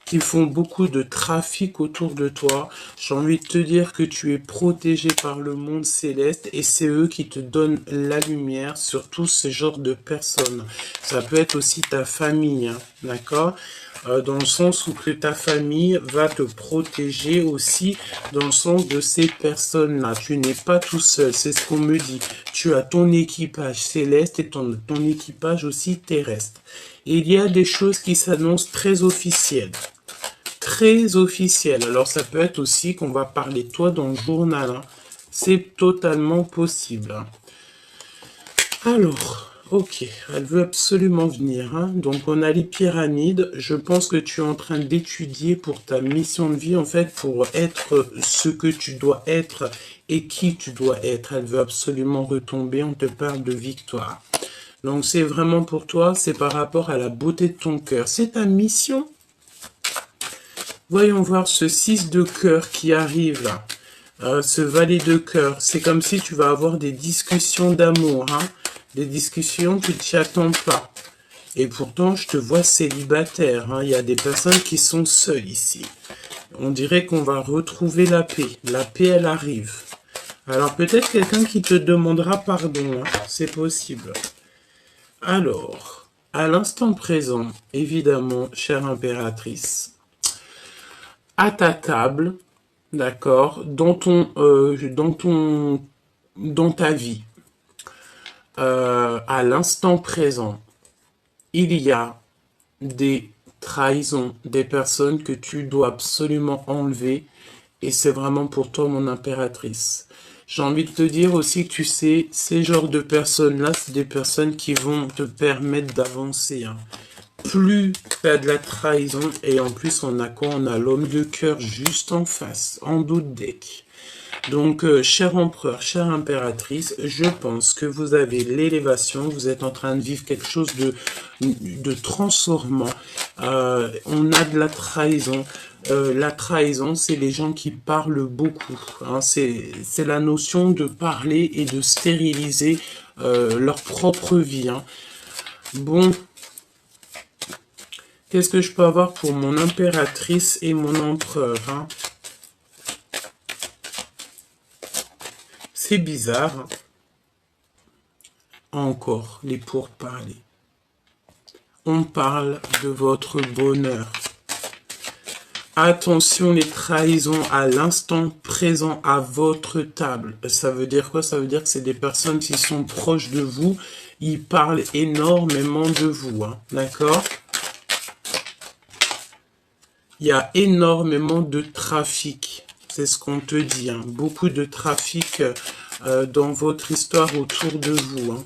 Speaker 1: qui font beaucoup de trafic autour de toi. J'ai envie de te dire que tu es protégé par le monde céleste et c'est eux qui te donnent la lumière sur tous ces genres de personnes. Ça peut être aussi ta famille, hein, d'accord? Dans le sens où que ta famille va te protéger aussi dans le sens de ces personnes-là. Tu n'es pas tout seul, c'est ce qu'on me dit. Tu as ton équipage céleste et ton équipage aussi terrestre. Et il y a des choses qui s'annoncent très officielles. Très officielles. Alors ça peut être aussi qu'on va parler de toi dans le journal, hein. C'est totalement possible, hein. Alors, ok, elle veut absolument venir, hein. Donc on a les pyramides. Je pense que tu es en train d'étudier pour ta mission de vie, en fait, pour être ce que tu dois être et qui tu dois être. Elle veut absolument retomber. On te parle de victoire. Donc c'est vraiment pour toi, c'est par rapport à la beauté de ton cœur. C'est ta mission. Voyons voir ce 6 de cœur qui arrive là. Ce valet de cœur. C'est comme si tu vas avoir des discussions d'amour, hein. Des discussions que tu t'y attends pas. Et pourtant, je te vois célibataire, hein. Il y a des personnes qui sont seules ici. On dirait qu'on va retrouver la paix. La paix, elle arrive. Alors peut-être quelqu'un qui te demandera pardon, hein. C'est possible. Alors, à l'instant présent, évidemment, chère impératrice, à ta table, d'accord, dans ta vie, à l'instant présent, il y a des trahisons, des personnes que tu dois absolument enlever, et c'est vraiment pour toi, mon impératrice. J'ai envie de te dire aussi que tu sais, ces genres de personnes-là, c'est des personnes qui vont te permettre d'avancer, hein. Plus tu as de la trahison, et en plus on a quoi? On a l'homme de cœur juste en face, en dos de deck. Donc, cher empereur, chère impératrice, je pense que vous avez l'élévation, vous êtes en train de vivre quelque chose de transformant. On a de la trahison. La trahison, c'est les gens qui parlent beaucoup, hein. C'est la notion de parler et de stériliser leur propre vie, hein. Bon, qu'est-ce que je peux avoir pour mon impératrice et mon empereur, hein? C'est bizarre, hein. Encore les pourparlers. On parle de votre bonheur. Attention les trahisons à l'instant présent à votre table. Ça veut dire quoi? Ça veut dire que c'est des personnes qui sont proches de vous. Ils parlent énormément de vous, hein. D'accord? Il y a énormément de trafic. C'est ce qu'on te dit, hein. Beaucoup de trafic dans votre histoire autour de vous, hein.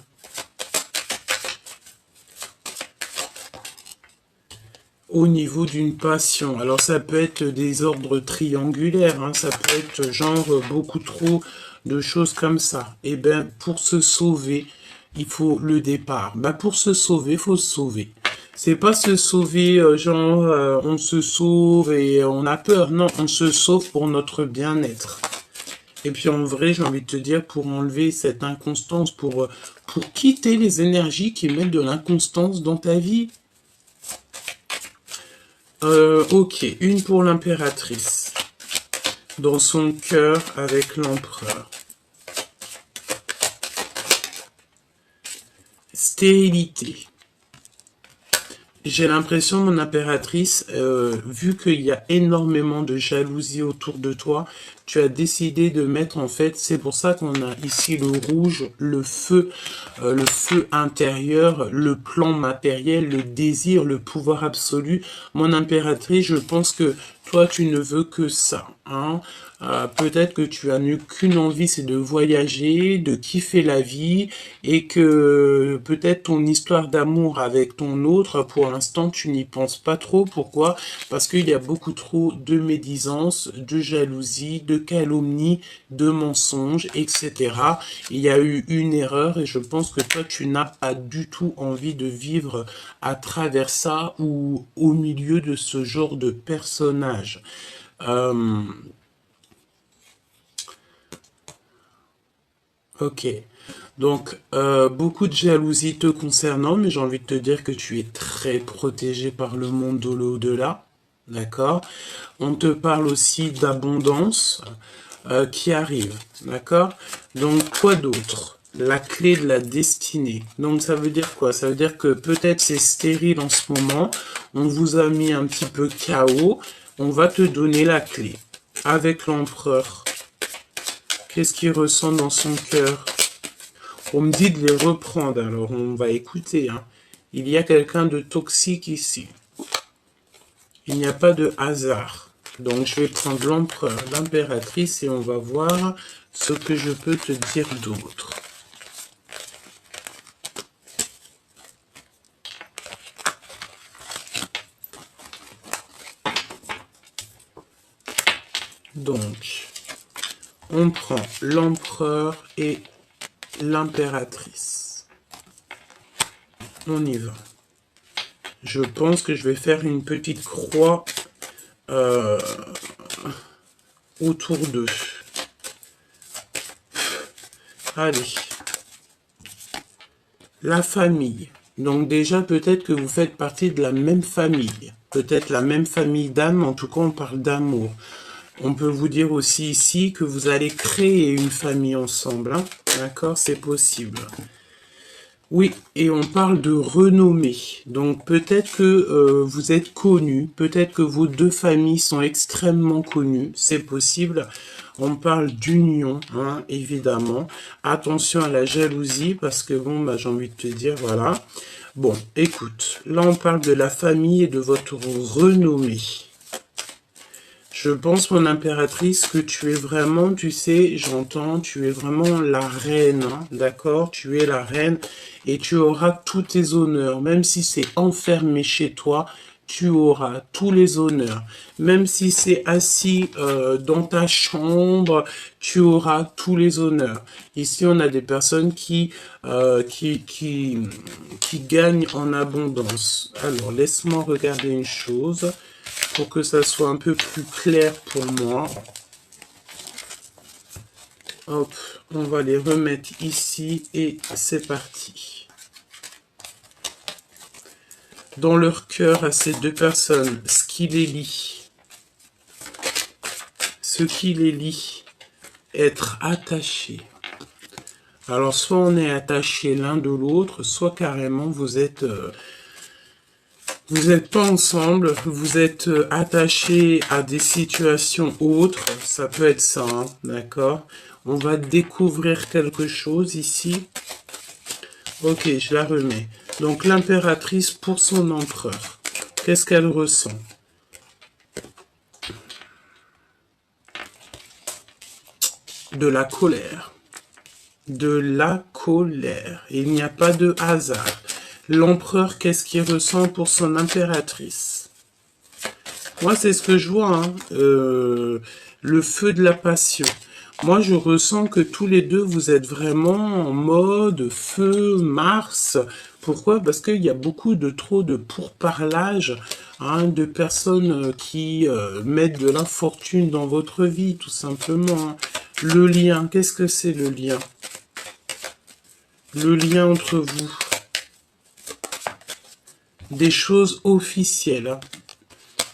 Speaker 1: Au niveau d'une passion. Alors ça peut être des ordres triangulaires, hein. Ça peut être genre beaucoup trop de choses comme ça. Et ben, pour se sauver, il faut le départ. Ben, pour se sauver, il faut se sauver. C'est pas se sauver, genre, on se sauve et on a peur. Non, on se sauve pour notre bien-être. Et puis en vrai, j'ai envie de te dire, pour enlever cette inconstance, pour quitter les énergies qui mettent de l'inconstance dans ta vie. Ok, une pour l'impératrice. Dans son cœur avec l'empereur. Stérilité. J'ai l'impression, mon impératrice, vu qu'il y a énormément de jalousie autour de toi, tu as décidé de mettre, en fait, c'est pour ça qu'on a ici le rouge, le feu intérieur, le plan matériel, le désir, le pouvoir absolu. Mon impératrice, je pense que toi, tu ne veux que ça, hein. Peut-être que tu as qu'une envie, c'est de voyager, de kiffer la vie, et que peut-être ton histoire d'amour avec ton autre, pour l'instant, tu n'y penses pas trop. Pourquoi? Parce qu'il y a beaucoup trop de médisance, de jalousie, de calomnie, de mensonges, etc. Il y a eu une erreur et je pense que toi, tu n'as pas du tout envie de vivre à travers ça ou au milieu de ce genre de personnage. Ok. Donc, beaucoup de jalousie te concernant, mais j'ai envie de te dire que tu es très protégé par le monde de l'au-delà. D'accord? On te parle aussi d'abondance qui arrive. D'accord? Donc, quoi d'autre? La clé de la destinée. Donc, ça veut dire quoi? Ça veut dire que peut-être c'est stérile en ce moment. On vous a mis un petit peu KO. On va te donner la clé. Avec l'empereur. Qu'est-ce qu'il ressent dans son cœur? On me dit de les reprendre, alors on va écouter. Hein. Il y a quelqu'un de toxique ici. Il n'y a pas de hasard. Donc je vais prendre l'empereur, l'impératrice et on va voir ce que je peux te dire d'autre. Donc, on prend l'empereur et l'impératrice. On y va. Je pense que je vais faire une petite croix autour d'eux. Allez. La famille. Donc déjà, peut-être que vous faites partie de la même famille. Peut-être la même famille d'âme, en tout cas on parle d'amour. On peut vous dire aussi ici que vous allez créer une famille ensemble. Hein. D'accord, c'est possible. Oui, et on parle de renommée. Donc peut-être que vous êtes connus, peut-être que vos deux familles sont extrêmement connues, c'est possible. On parle d'union, hein, évidemment. Attention à la jalousie, parce que bon, bah, j'ai envie de te dire, voilà. Bon, écoute, là on parle de la famille et de votre renommée. Je pense, mon impératrice, que tu es vraiment, tu sais, j'entends, tu es vraiment la reine, hein, d'accord? Tu es la reine et tu auras tous tes honneurs. Même si c'est enfermé chez toi, tu auras tous les honneurs. Même si c'est assis dans ta chambre, tu auras tous les honneurs. Ici, on a des personnes qui gagnent en abondance. Alors, laisse-moi regarder une chose pour que ça soit un peu plus clair pour moi. Hop, on va les remettre ici et c'est parti. Dans leur cœur à ces deux personnes, ce qui les lie, être attaché. Alors soit on est attaché l'un de l'autre, soit carrément vous êtes pas ensemble, vous êtes attachés à des situations autres, ça peut être ça, hein, d'accord? On va découvrir quelque chose ici. Ok, je la remets. Donc l'impératrice pour son empereur, qu'est-ce qu'elle ressent? De la colère. De la colère. Il n'y a pas de hasard. L'empereur, qu'est-ce qu'il ressent pour son impératrice? Moi, c'est ce que je vois, hein. Le feu de la passion. Moi, je ressens que tous les deux, vous êtes vraiment en mode feu, Mars. Pourquoi? Parce qu'il y a beaucoup de trop de pourparlage, hein, de personnes qui mettent de l'infortune dans votre vie, tout simplement, hein. Le lien, qu'est-ce que c'est le lien? Le lien entre vous. Des choses officielles, hein.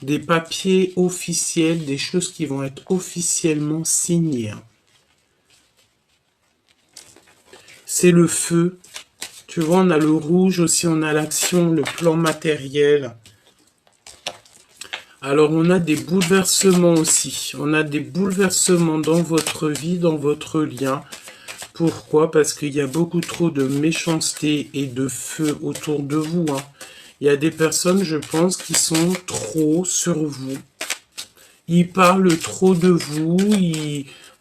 Speaker 1: Des papiers officiels, des choses qui vont être officiellement signées, hein. C'est le feu. Tu vois, on a le rouge aussi, on a l'action, le plan matériel. Alors, on a des bouleversements aussi. On a des bouleversements dans votre vie, dans votre lien. Pourquoi? Parce qu'il y a beaucoup trop de méchanceté et de feu autour de vous, hein. Il y a des personnes, je pense, qui sont trop sur vous. Ils parlent trop de vous.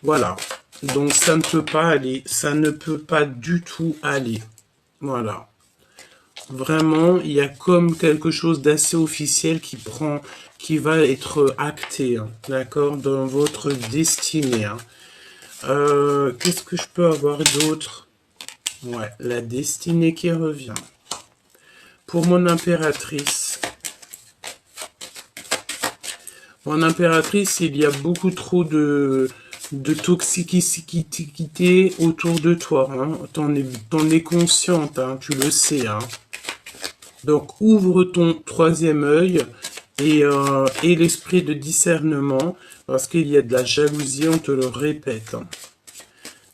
Speaker 1: Voilà. Donc, ça ne peut pas aller. Ça ne peut pas du tout aller. Voilà. Vraiment, il y a comme quelque chose d'assez officiel qui va être acté, hein, d'accord, dans votre destinée, hein. Qu'est-ce que je peux avoir d'autre? Ouais, la destinée qui revient. Pour mon impératrice. Mon impératrice, il y a beaucoup trop de toxicité autour de toi, hein. T'en es consciente, hein, tu le sais, hein. Donc, ouvre ton troisième œil et l'esprit de discernement, parce qu'il y a de la jalousie, on te le répète, hein.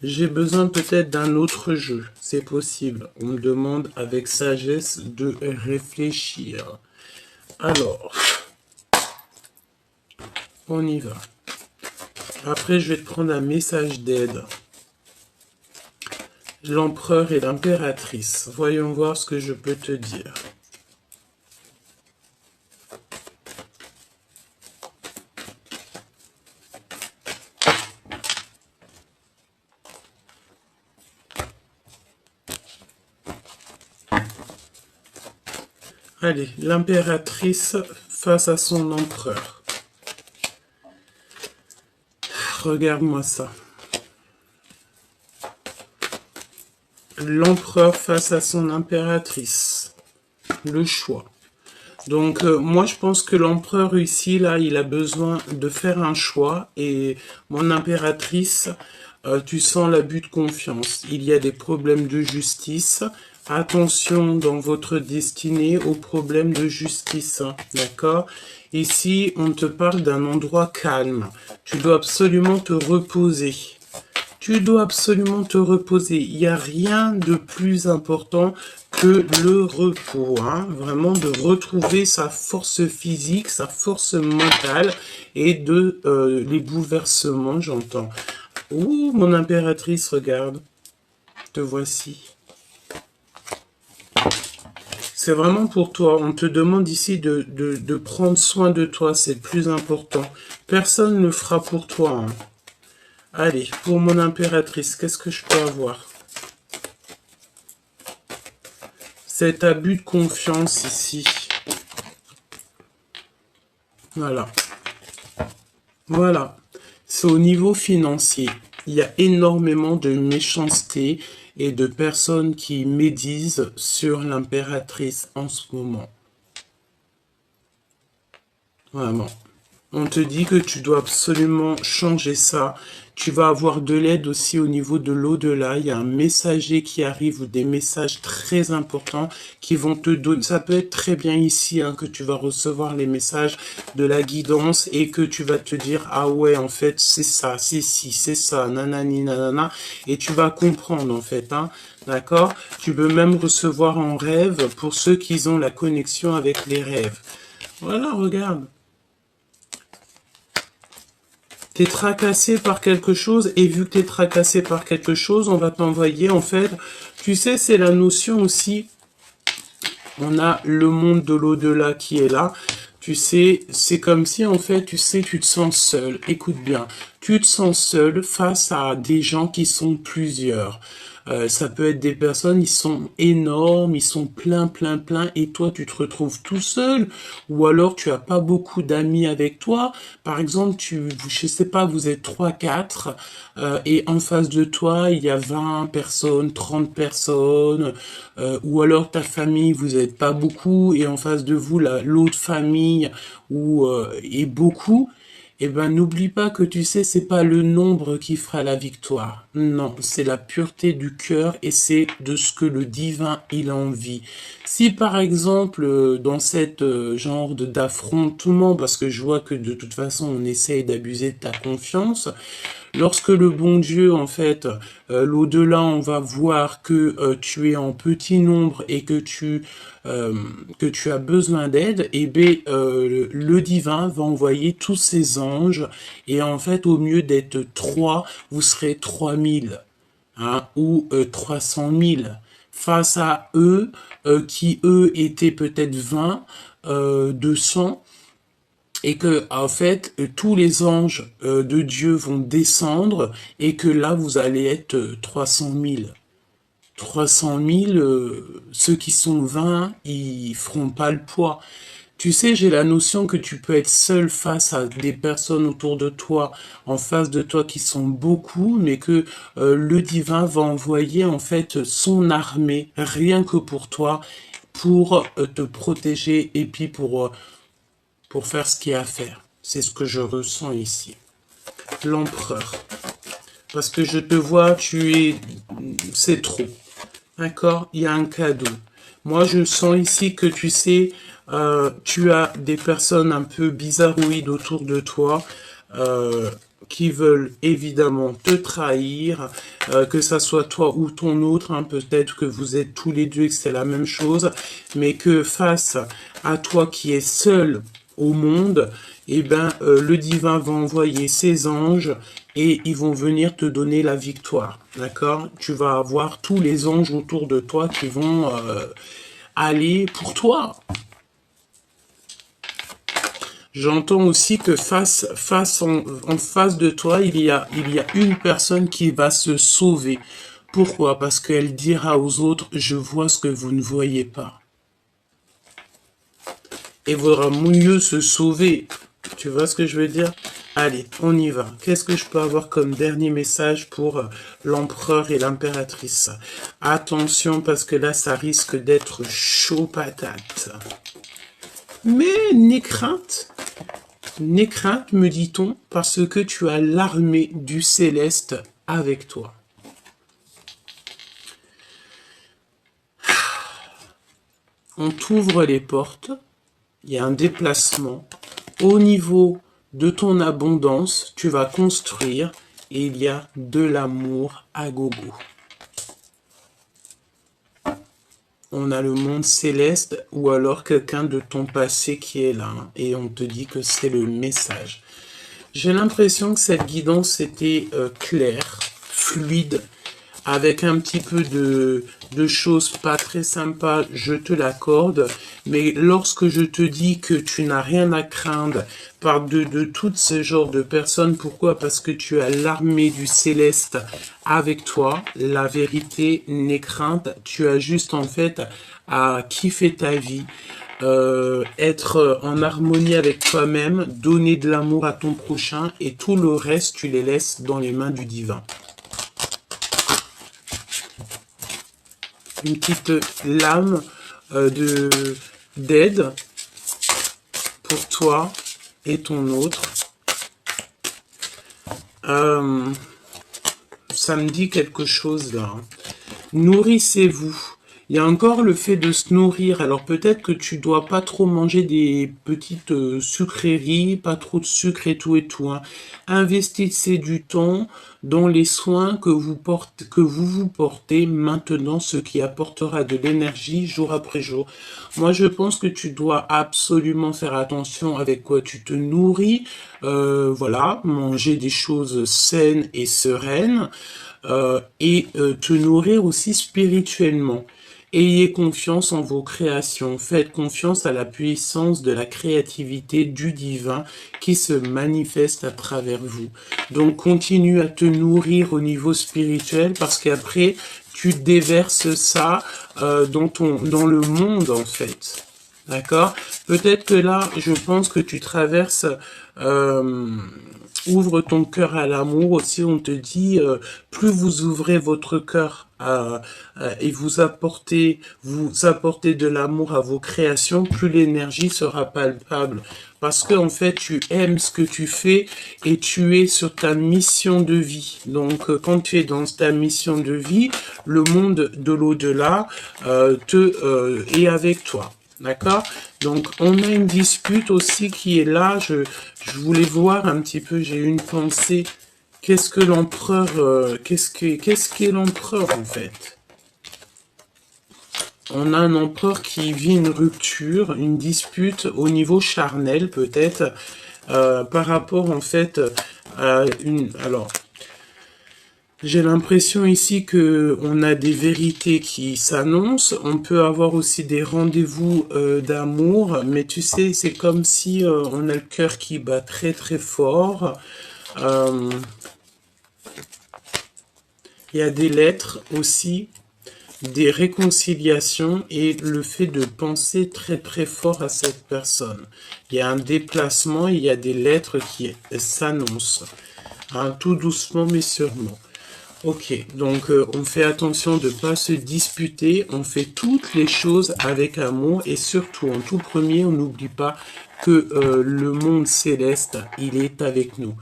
Speaker 1: J'ai besoin peut-être d'un autre jeu, c'est possible. On me demande avec sagesse de réfléchir. Alors, on y va. Après, je vais te prendre un message d'aide. L'empereur et l'impératrice. Voyons voir ce que je peux te dire. Allez, l'impératrice face à son empereur. Regarde-moi ça. L'empereur face à son impératrice. Le choix. Donc, moi, je pense que l'empereur ici, là, il a besoin de faire un choix. Et mon impératrice, tu sens l'abus de confiance. Il y a des problèmes de justice. Attention dans votre destinée aux problèmes de justice, hein, d'accord? Ici, on te parle d'un endroit calme. Tu dois absolument te reposer. Tu dois absolument te reposer. Il n'y a rien de plus important que le repos, hein. Vraiment de retrouver sa force physique, sa force mentale et de les bouleversements, j'entends. Ouh, mon impératrice, regarde. Te voici. C'est vraiment pour toi. On te demande ici de prendre soin de toi. C'est le plus important. Personne ne le fera pour toi, hein. Allez, pour mon impératrice, qu'est-ce que je peux avoir? Cet abus de confiance ici. Voilà. Voilà. C'est au niveau financier. Il y a énormément de méchanceté et de personnes qui médisent sur l'impératrice en ce moment. Vraiment. On te dit que tu dois absolument changer ça. Tu vas avoir de l'aide aussi au niveau de l'au-delà. Il y a un messager qui arrive ou des messages très importants qui vont te donner. Ça peut être très bien ici, hein, que tu vas recevoir les messages de la guidance et que tu vas te dire, ah ouais, en fait, c'est ça, c'est ci, c'est ça, nanani, nanana. Et tu vas comprendre, en fait, hein. D'accord? Tu peux même recevoir en rêve pour ceux qui ont la connexion avec les rêves. Voilà, regarde. T'es tracassé par quelque chose, et vu que t'es tracassé par quelque chose, on va t'envoyer, en fait, tu sais, c'est la notion aussi, on a le monde de l'au-delà qui est là, tu sais, c'est comme si, en fait, tu sais, tu te sens seul, écoute bien, tu te sens seul face à des gens qui sont plusieurs. Ça peut être des personnes, ils sont énormes, ils sont plein, et toi, tu te retrouves tout seul, ou alors tu as pas beaucoup d'amis avec toi. Par exemple, je sais pas, vous êtes trois, quatre, et en face de toi, il y a 20 personnes, 30 personnes, ou alors ta famille, vous êtes pas beaucoup, et en face de vous, l'autre famille, est beaucoup. Eh ben, n'oublie pas que tu sais, c'est pas le nombre qui fera la victoire. Non, c'est la pureté du cœur et c'est de ce que le divin il a envie. Si par exemple, dans cette genre d'affrontement, parce que je vois que de toute façon on essaye d'abuser de ta confiance, lorsque le bon Dieu, en fait, l'au-delà, on va voir que tu es en petit nombre et que tu as besoin d'aide, et bien le divin va envoyer tous ses anges et en fait, au mieux d'être 3, vous serez 3000 hein, ou 300 000 face à eux qui eux étaient peut-être 20, 200 et que en fait tous les anges de Dieu vont descendre et que là vous allez être 300 000. 300 000, ceux qui sont 20, ils feront pas le poids. Tu sais, j'ai la notion que tu peux être seul face à des personnes autour de toi, en face de toi qui sont beaucoup, mais que le divin va envoyer en fait son armée, rien que pour toi, pour te protéger et puis pour faire ce qu'il y a à faire. C'est ce que je ressens ici. L'empereur. Parce que je te vois, c'est trop. D'accord? Il y a un cadeau. Moi, je sens ici que tu sais, tu as des personnes un peu bizarroïdes autour de toi, qui veulent évidemment te trahir, que ça soit toi ou ton autre, hein, peut-être que vous êtes tous les deux et que c'est la même chose, mais que face à toi qui es seul au monde, eh ben, le divin va envoyer ses anges et ils vont venir te donner la victoire, d'accord? Tu vas avoir tous les anges autour de toi qui vont aller pour toi. J'entends aussi que en face de toi, il y a une personne qui va se sauver. Pourquoi? Parce qu'elle dira aux autres, je vois ce que vous ne voyez pas. Et vaudra mieux se sauver. Tu vois ce que je veux dire? Allez, on y va. Qu'est-ce que je peux avoir comme dernier message pour l'empereur et l'impératrice? Attention, parce que là, ça risque d'être chaud patate. Mais n'aie crainte, me dit-on, parce que tu as l'armée du céleste avec toi. On t'ouvre les portes, il y a un déplacement. Au niveau de ton abondance, tu vas construire et il y a de l'amour à gogo. On a le monde céleste ou alors quelqu'un de ton passé qui est là hein, et on te dit que c'est le message. J'ai l'impression que cette guidance était claire, fluide, avec un petit peu de choses pas très sympas, je te l'accorde, mais lorsque je te dis que tu n'as rien à craindre par de tout ce genre de personnes, pourquoi? Parce que tu as l'armée du céleste avec toi, la vérité n'est crainte, tu as juste en fait à kiffer ta vie, être en harmonie avec toi-même, donner de l'amour à ton prochain et tout le reste, tu les laisses dans les mains du divin. Une petite lame d'aide pour toi et ton autre. Ça me dit quelque chose là. Nourrissez-vous. Il y a encore le fait de se nourrir. Alors peut-être que tu dois pas trop manger des petites sucreries, pas trop de sucre et tout hein. Investissez du temps dans les soins que vous vous portez maintenant, ce qui apportera de l'énergie jour après jour. Moi, je pense que tu dois absolument faire attention avec quoi tu te nourris. Voilà, manger des choses saines et sereines. Et te nourrir aussi spirituellement. Ayez confiance en vos créations. Faites confiance à la puissance de la créativité du divin qui se manifeste à travers vous. Donc, continue à te nourrir au niveau spirituel parce qu'après, tu déverses ça dans le monde, en fait. D'accord? Peut-être que là, je pense que tu traverses... ouvre ton cœur à l'amour aussi. On te dit, plus vous ouvrez votre cœur et vous apportez de l'amour à vos créations, plus l'énergie sera palpable. Parce que en fait, tu aimes ce que tu fais et tu es sur ta mission de vie. Donc, quand tu es dans ta mission de vie, le monde de l'au-delà est avec toi. D'accord? Donc, on a une dispute aussi qui est là. Je voulais voir un petit peu, j'ai eu une pensée. Qu'est-ce que l'empereur, qu'est-ce qu'est l'empereur en fait? On a un empereur qui vit une rupture, une dispute au niveau charnel peut-être, par rapport en fait à une... Alors, j'ai l'impression ici que on a des vérités qui s'annoncent. On peut avoir aussi des rendez-vous d'amour, mais tu sais, c'est comme si on a le cœur qui bat très très fort. Il y a des lettres aussi, des réconciliations et le fait de penser très très fort à cette personne. Il y a un déplacement, il y a des lettres qui s'annoncent, hein, tout doucement mais sûrement. Ok, donc on fait attention de ne pas se disputer, on fait toutes les choses avec amour et surtout en tout premier, on n'oublie pas que le monde céleste, il est avec nous.